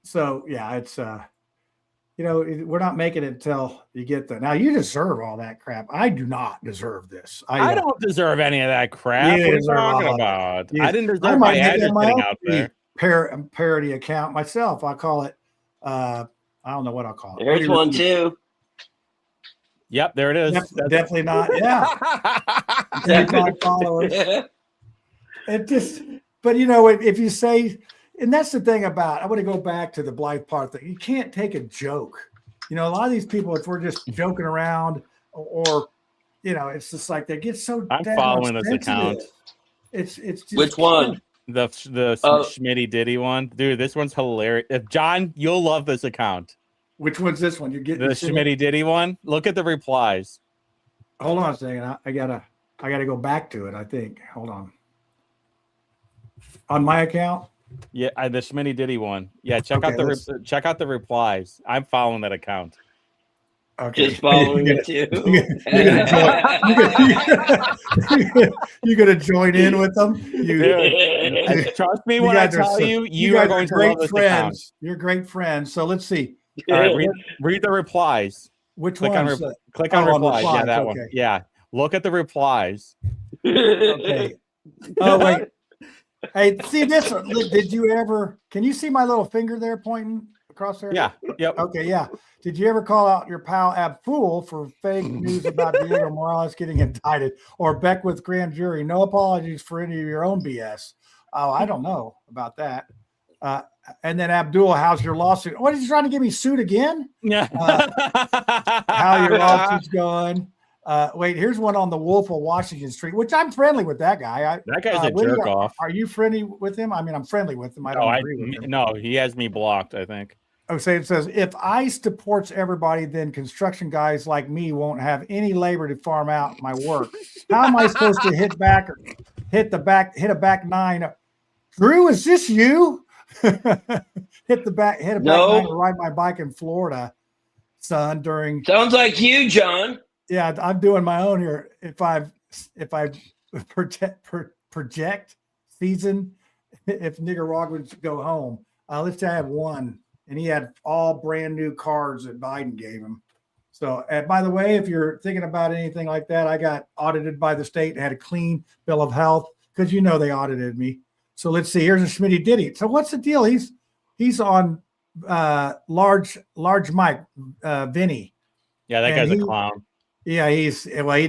So yeah, it's we're not making it until you get the. Now you deserve all that crap. I do not deserve this. I don't deserve any of that crap. What are you talking about? I didn't deserve my address getting out there. Parody account myself. I call it. I don't know what I'll call it. There's one too. Yep, there it is. Definitely not. Yeah. 35 followers. It just, but if you say, and that's the thing about, I want to go back to the Blythe part thing. You can't take a joke. A lot of these people, if we're just joking around or it's just like they get so. I'm following this account. It's just which one? The Schmitty Diddy one, dude. This one's hilarious. John, you'll love this account. Which one's this one? You're getting the Schmitty Diddy one. Look at the replies. Hold on a second. I gotta go back to it. I think. Hold on. On my account. Yeah, the Schmitty Diddy one. Yeah, check out the replies. I'm following that account. Okay. Just following it too. You're gonna join in with them. Trust me when I tell you are going to love this account. You're great friends. So let's see. All right, read the replies. Which click one? Click on replies. Yeah, that one. Yeah, look at the replies. Okay. Oh wait. Hey, see this? Did you ever? Can you see my little finger there pointing across there? Yeah. Yep. Okay. Yeah. Did you ever call out your pal Abfool for fake news about Diego Morales getting indicted or Beckwith grand jury? No apologies for any of your own BS. Oh, I don't know about that. And then Abdul, how's your lawsuit? What is he trying to get me sued again? Yeah. How your lawsuit's going? Wait, here's one on the Wolf of Washington Street, which I'm friendly with that guy. That guy's a jerk off. Are you friendly with him? I mean, I'm friendly with him. I don't agree with him. No, he has me blocked, I think. Oh, so it says, if ICE deports everybody, then construction guys like me won't have any labor to farm out my work. How am I supposed to hit a back nine? Drew, is this you? hit a back nine and ride my bike in Florida, son, Sounds like you, John. Yeah, I'm doing my own here. If I project season, if Nicaraguans go home, let's say I have one, and he had all brand new cards that Biden gave him. So, by the way, if you're thinking about anything like that, I got audited by the state and had a clean bill of health because they audited me. So let's see. Here's a Schmitty Diddy. So what's the deal? He's on large Mike Vinny. Yeah, that guy's a clown. Yeah, he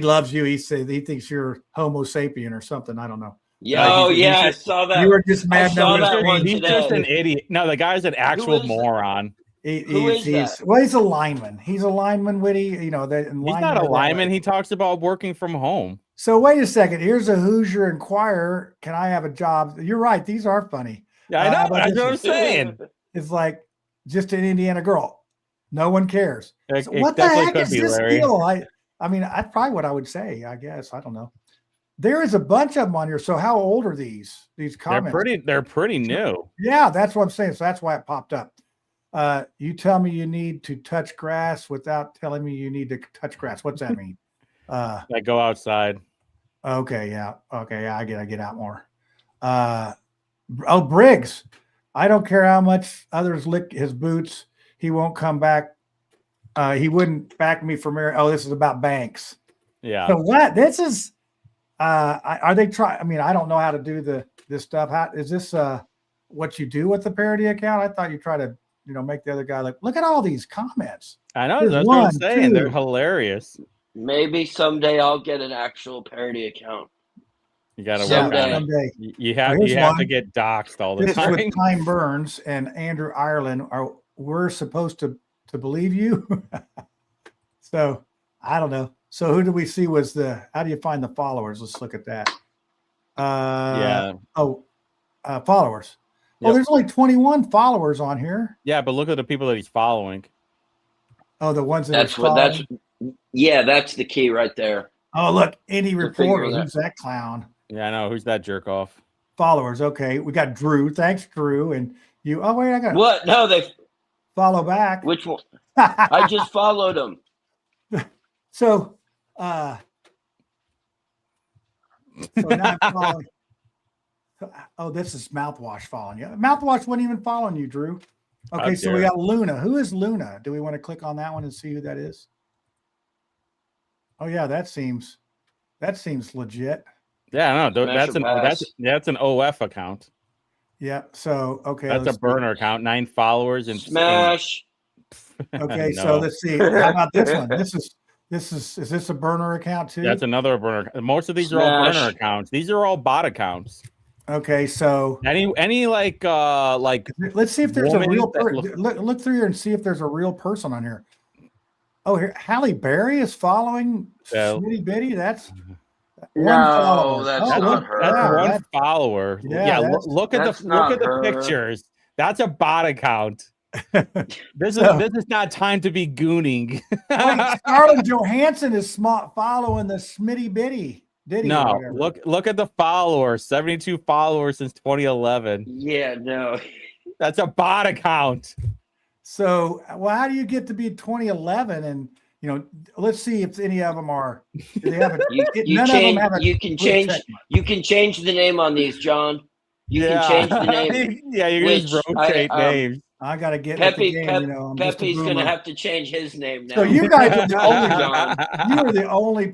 loves you. He thinks you're Homo sapien or something. I don't know. I saw that. You were just mad. I saw that one He's just an idiot. No, the guy's an actual moron. He's a lineman. He's a lineman, Witty. He's not a lineman. He talks about working from home. So wait a second. Here's a Hoosier Inquirer. Can I have a job? You're right. These are funny. Yeah, I know. That's what I'm saying. It's like just an Indiana girl. No one cares. So what the heck is this deal? I mean, that's probably what I would say. I guess I don't know. There is a bunch of them on here. So how old are these comments? They're pretty new. Yeah, that's what I'm saying. So that's why it popped up. You tell me you need to touch grass without telling me you need to touch grass. What's that mean? Like go outside. Okay, yeah. Okay, yeah, I get out more. Briggs. I don't care how much others lick his boots. He won't come back He wouldn't back me for mayor. Oh, this is about banks. Yeah. So what? This is. Are they trying? I mean, I don't know how to do this stuff. How is this? What you do with the parody account? I thought you try to, make the other guy like, look at all these comments. I know. There's That's what I'm 1, saying. 2. They're hilarious. Maybe someday I'll get an actual parody account. You got to work on it. Someday. You have Here's to one. get doxxed all the This time. with Time Burns and Andrew Ireland. We're supposed to believe you? So I don't know. So who do we see was how do you find the followers? Let's look at that. Followers. Yep. Oh, there's only 21 followers on here. Yeah, but look at the people that he's following. Oh, the ones that That's the key right there. Oh, look, any To reporter. figure that- Who's that clown? Yeah, I know. Who's that jerk off? Followers. Okay, we got Drew. Thanks, Drew. And you. Oh wait, I got What? No, they. follow back. Which one? I just followed him. So now I'm following. Oh, this is Mouthwash following you. Mouthwash wasn't even following you, Drew. Okay, so we got Luna. Who is Luna? Do we want to click on that one and see who that is? Oh yeah, that seems legit. Yeah, no, Smash that's an OF account. Yeah. So okay, That's a burner account. 9 followers and Smash. Okay, No. so let's see. How about this one? Is this a burner account too? That's another burner. Most of these are all burner accounts. These are all bot accounts. Okay, so any like let's see if there's a real person. look through here and see if there's a real person on here. Oh, here Halle Berry is following Smitty Bitty. That's one follower. That's not her. That's one follower. Yeah, look at the pictures. That's a bot account. This is not time to be gooning. Wait, Scarlett Johansson is following the Smitty Bitty. No, look at the followers. 72 followers since 2011. Yeah, no. That's a bot account. So, well, how do you get to be 2011? And let's see if any of them are. Do they have a, you can change the name on these, John. You can change the name. Yeah, you can just rotate names. I got to get Pepe's going to have to change his name now. So you guys are the only you are the only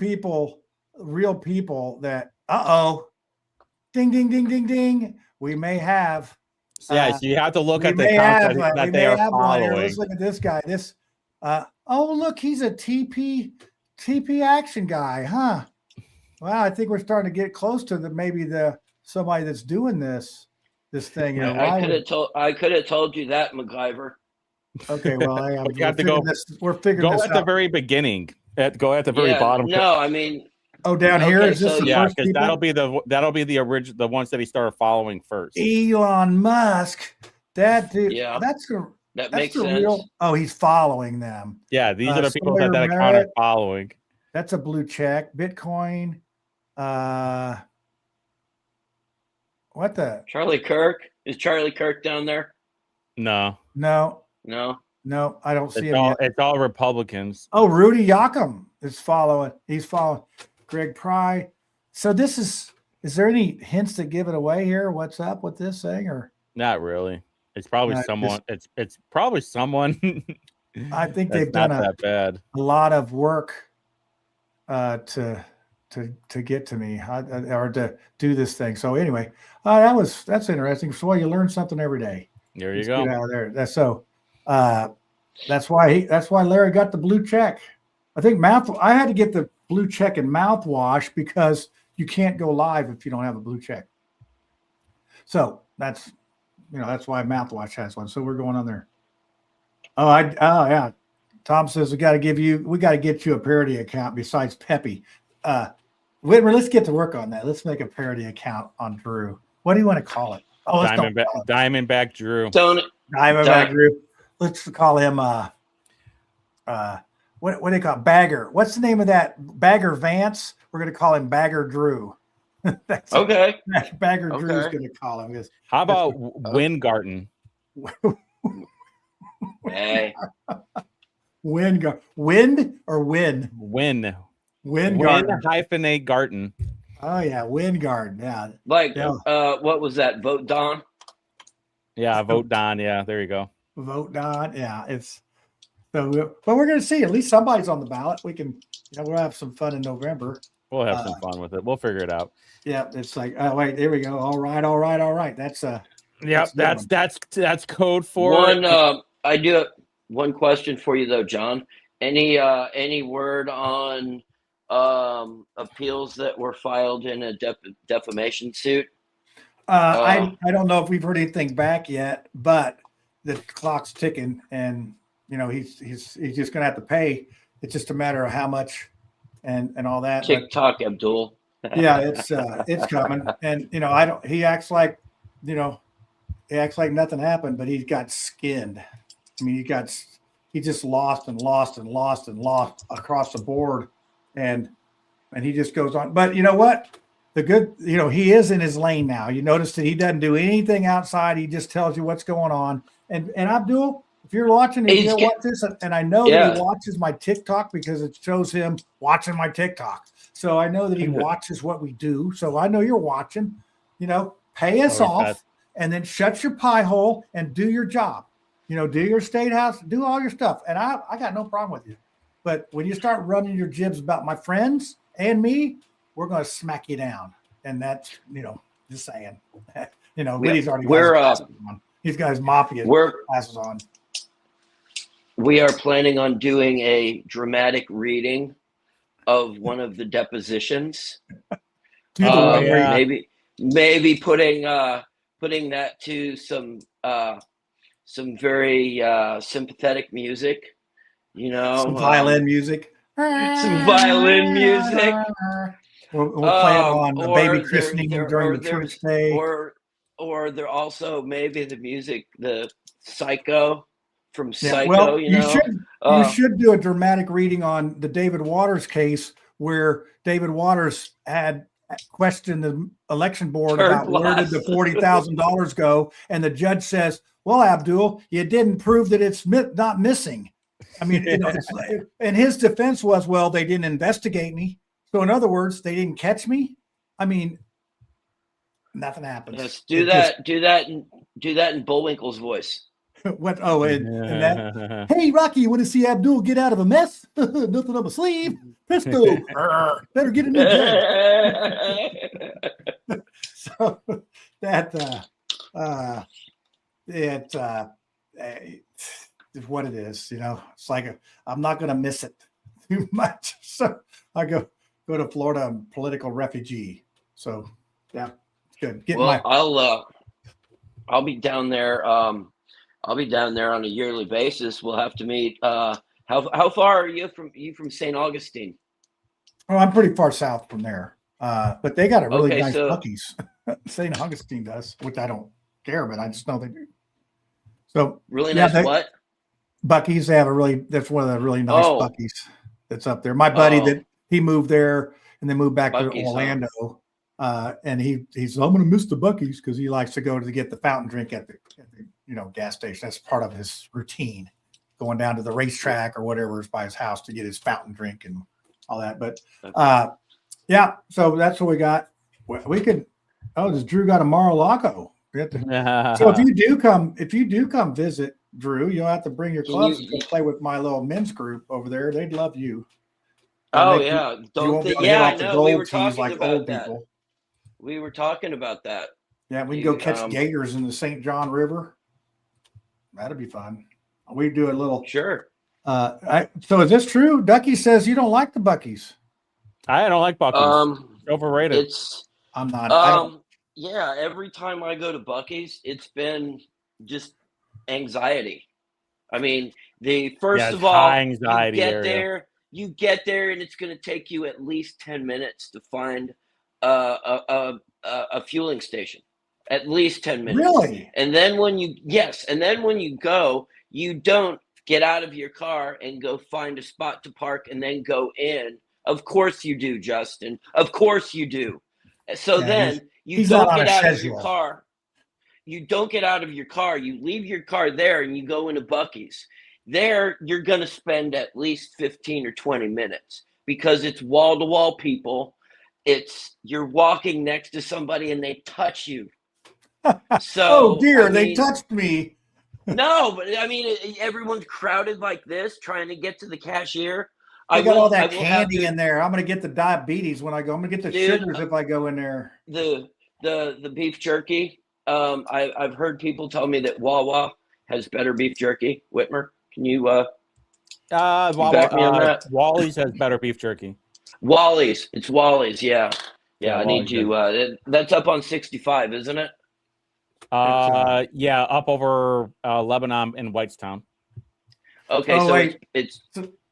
real people that ding ding ding ding ding. We may have. Yeah, so you have to look at the accounts that they are following. Let's look at this guy. Look, he's a TP action guy, huh? Well, I think we're starting to get close to maybe somebody that's doing this thing. I could have told you that, MacGyver. Okay, well, you have to go. We're figuring this out. Go at the very beginning. Go at the very bottom. No, I mean. Oh, down here is this? Because that'll be the original, the ones that he started following first. Elon Musk, that dude. Yeah, that makes sense. He's following them. Yeah, these are the people that account are following. That's a blue check. Bitcoin. What the? Charlie Kirk? Is Charlie Kirk down there? No, I don't see him. It's all Republicans. Oh, Rudy Yakum is following. He's following Greg Pry. So this is there any hints that give it away here? What's up with this thing? Or not really? It's probably someone. It's probably someone. I think they've done a lot of work to get to me or to do this thing. So anyway, that's interesting. So you learn something every day. There you go. Get out of there. That's why Larry got the blue check. I think I had to get the blue check in Mouthwash because you can't go live if you don't have a blue check. So that's why Mouthwash has one. So we're going on there. Oh yeah. Tom says we got to get you a parody account besides Peppy. Whitmer, let's get to work on that. Let's make a parody account on Drew. What do you want to call it? Oh, Diamondback Drew. Diamondback Drew. Let's call him what do they call it? Bagger? What's the name of that? Bagger Vance? We're gonna call him Bagger Drew. Okay. Bagger Drew's gonna call him. How about Wingarten? Hey. Wind or win? Win. Wingarden. Hyphenate Garten. Oh yeah, Wingarden. Yeah. What was that? Vote Don? Yeah, Vote Don. Yeah, there you go. Vote Don. Yeah, So, but we're going to see. At least somebody's on the ballot. We can, we'll have some fun in November. We'll have some fun with it. We'll figure it out. Yeah, it's like, oh wait, there we go. All right. That's That's code for one. I do have one question for you though, John. Any word on appeals that were filed in a defamation suit? I don't know if we've heard anything back yet, but the clock's ticking, and he's just gonna have to pay. It's just a matter of how much and all that. TikTok, but, Abdul. Yeah, it's coming, and I don't. He acts like nothing happened, but he got skinned. I mean, he just lost across the board, and he just goes on. But you know what? The good, he is in his lane now. You notice that he doesn't do anything outside. He just tells you what's going on. And Abdul, if you're watching, watch this, and I know that he watches my TikTok because it shows him watching my TikTok. So I know that he watches what we do. So I know you're watching. Pay us off, and then shut your pie hole and do your job. Do your state house, do all your stuff. And I got no problem with you. But when you start running your jibs about my friends and me, we're going to smack you down. And that's, just saying. Liddy's already he's got his mafia glasses on. We are planning on doing a dramatic reading of one of the depositions. Maybe putting that to some very sympathetic music, some violin music. Some violin music. We'll play it on the baby christening during the church day. Or there also maybe the music, the Psycho from Psycho. Well, you should do a dramatic reading on the David Waters case, where David Waters had questioned the election board about where did the $40,000 go, and the judge says, "Well, Abdul, you didn't prove that it's not missing." I mean, and his defense was, "Well, they didn't investigate me." So in other words, they didn't catch me. I mean, nothing happens. Yes, do that in Bullwinkle's voice. What? Oh, and that. Hey, Rocky, you want to see Abdul get out of a mess? Nothing up a sleeve. Presto. Better get a new bed. So that is what it is. It's like I'm not going to miss it too much. So I go to Florida. I'm a political refugee. So yeah, it's good. I'll be down there. I'll be down there on a yearly basis. We'll have to meet. How far are you from St. Augustine? Oh, I'm pretty far south from there. But they got a really nice Buc-ee's. St. Augustine does, which I don't care, but I just know they do. So really nice what? Buc-ee's. They have that's one of the really nice Buc-ee's that's up there. My buddy that he moved there and then moved back to Orlando. And he's I'm going to miss the Buc-ee's because he likes to go to get the fountain drink at the gas station. That's part of his routine, going down to the racetrack or whatever is by his house to get his fountain drink and all that. But so that's what we got. We could. Oh, does Drew got a Mar-a-Lago? So if you do come visit, Drew, you'll have to bring your clubs to play with my little men's group over there. They'd love you. I know. We were talking about that. People. We were talking about that. Yeah, we can go catch gators in the St. John River. That'd be fun. We do a little. Sure. So is this true? Ducky says you don't like the Buc-ee's. I don't like Buc-ee's. Overrated. I'm not. Yeah, every time I go to Buc-ee's, it's been just anxiety. I mean, first of all, anxiety you get there, and it's going to take you at least 10 minutes to find a fueling station. At least 10 minutes. Really? And then when you go, you don't get out of your car and go find a spot to park and then go in. Of course you do, Justin. Of course you do. So then you don't get out of your car. You don't get out of your car. You leave your car there and you go into Buc-ee's. There, you're going to spend at least 15 or 20 minutes because it's wall-to-wall people. You're walking next to somebody and they touch you. So oh dear, they touched me. No, but I mean, everyone's crowded like this, trying to get to the cashier. I got all that I will have candy in there. I'm going to get the diabetes when I go. I'm going to get the Dude, sugars if I go in there. the beef jerky. I've heard people tell me that Wawa has better beef jerky. Whitmer, can you back me on that? Wally's has better beef jerky. Wally's. It's Wally's. Yeah. Yeah, I need to. That's up on 65, isn't it? Yeah, up over Lebanon in Whitestown. Okay, so wait. it's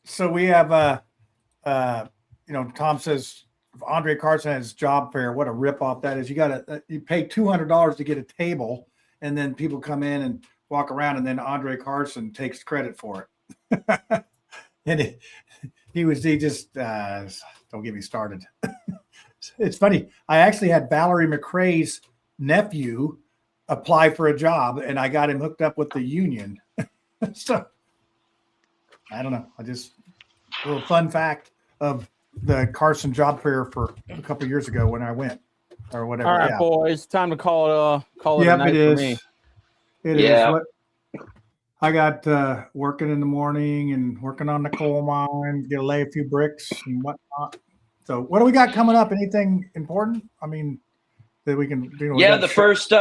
So we have Tom says Andre Carson has job fair. What a ripoff that is. You pay $200 to get a table, and then people come in and walk around, and then Andre Carson takes credit for it. And he just don't get me started. It's funny. I actually had Valerie McRae's nephew apply for a job, and I got him hooked up with the union. So I don't know. A little fun fact of the Carson job fair for a couple of years ago when I went, or whatever. All right, boys, time to call it a night it for me. It is. I got working in the morning and working on the coal mine, get to lay a few bricks and whatnot. So what do we got coming up? Anything important? I mean, that we can do? Yeah, the first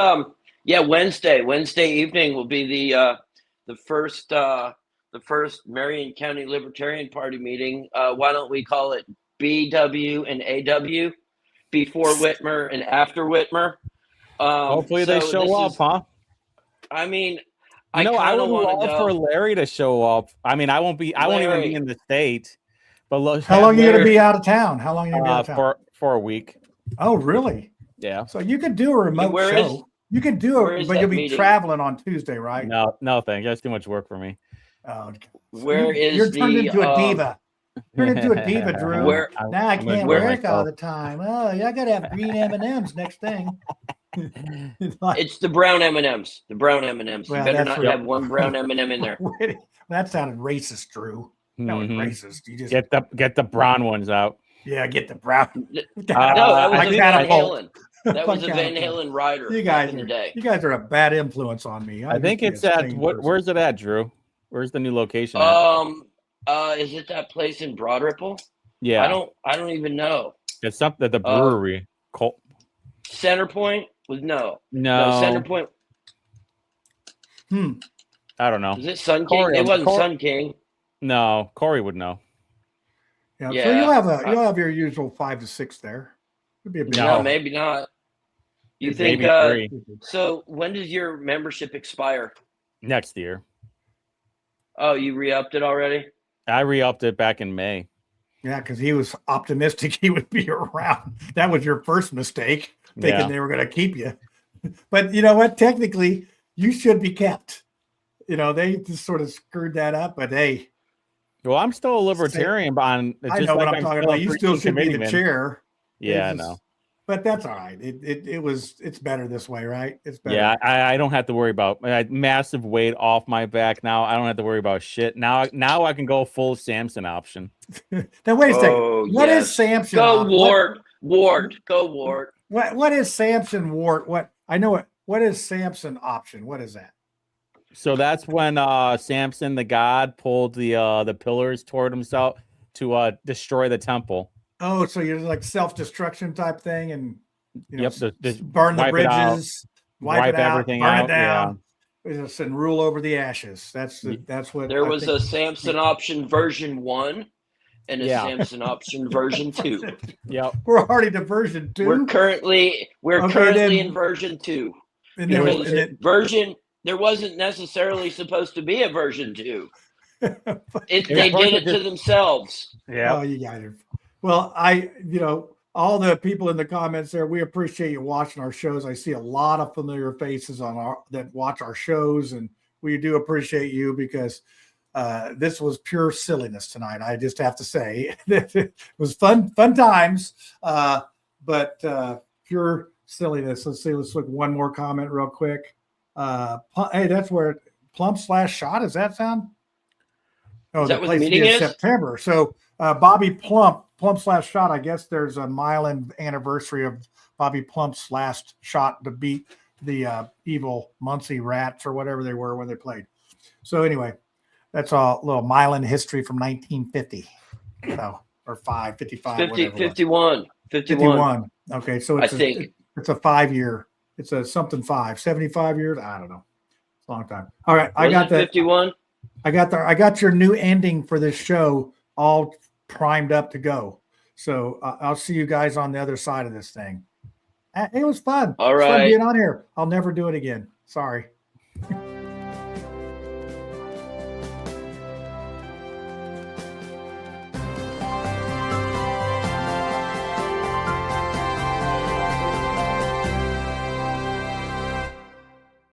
Wednesday evening will be the first Marion County Libertarian Party meeting. Why don't we call it BW and AW, before Whitmer and after Whitmer? Hopefully they show up, huh? I mean, I would love for Larry to show up. I mean, I won't even be in the state. But how long are you going to be out of town? How long are you going to be out of town? For a week. Oh, really? Yeah. So you could do a remote show. You could do it, but you'll be traveling on Tuesday, right? No, thanks. That's too much work for me. Oh, you're turned into a diva. Turn into a diva, Drew. Now I can't work all the time. Oh, I got to have green M&Ms next thing. It's the brown M&Ms. The brown M&Ms. Well, you better not have one brown M&M in there. That sounded racist, Drew. That was racist. You just get the brown ones out. Yeah, get the brown. No, that was a Van Halen. That was a Van Halen rider. You guys are a bad influence on me. I think it's at where's it at, Drew? Where's the new location? Is it that place in Broad Ripple? Yeah. I don't even know. It's something at the brewery. Center Point was no. Center Point. I don't know. Is it Sun King? It wasn't Sun King. No, Corey would know. Yeah. So you'll have your usual 5 to 6 there. It'd be a big no, maybe not. You think? So when does your membership expire? Next year. Oh, you re-upped it already? I re-upped it back in May. Yeah, because he was optimistic he would be around. That was your first mistake, thinking they were going to keep you. But you know what? Technically, you should be kept. They just sort of screwed that up. But hey. Well, I'm still a libertarian, but I know what I'm talking about. You still should be the chair. Yeah, I know. But that's all right. It's better this way, right? It's better. Yeah, I don't have to worry about massive weight off my back now. I don't have to worry about shit. Now I can go full Samson option. Now wait a second. What is Samson? Go Ward. Go Ward. What is Samson Ward? What is Samson option? What is that? So that's when Samson the god pulled the pillars toward himself to destroy the temple. Oh, so you're like self-destruction type thing, and burn the bridges, wipe it out, everything burn out, it down, and rule over the ashes. That's what there was a Samson option version 1 and a Samson option version 2. Yep, we're already to version 2. We're currently in version 2. There wasn't necessarily supposed to be a version 2. They did it to themselves. Yeah. Oh, you guys are. Well, all the people in the comments there, we appreciate you watching our shows. I see a lot of familiar faces that watch our shows, and we do appreciate you because this was pure silliness tonight. I just have to say it was fun times, but pure silliness. Let's look one more comment real quick. Hey, that's where Plump/Shot. Does that sound? Oh, is that what the meeting is? September. So Bobby Plump/Shot. I guess there's a mile anniversary of Bobby Plump's last shot to beat the evil Muncie Rats or whatever they were when they played. So anyway, that's a little Milan history from 1950. So, or 55, 50, whatever. 51. 51. Okay, so it's I think. it's a 5-year. It's a something 75 years. I don't know. It's a long time. All right, I Was got it that. 51. I got your new ending for this show all primed up to go. So I'll see you guys on the other side of this thing. It was fun. All It was fun right. being on here. I'll never do it again. Sorry.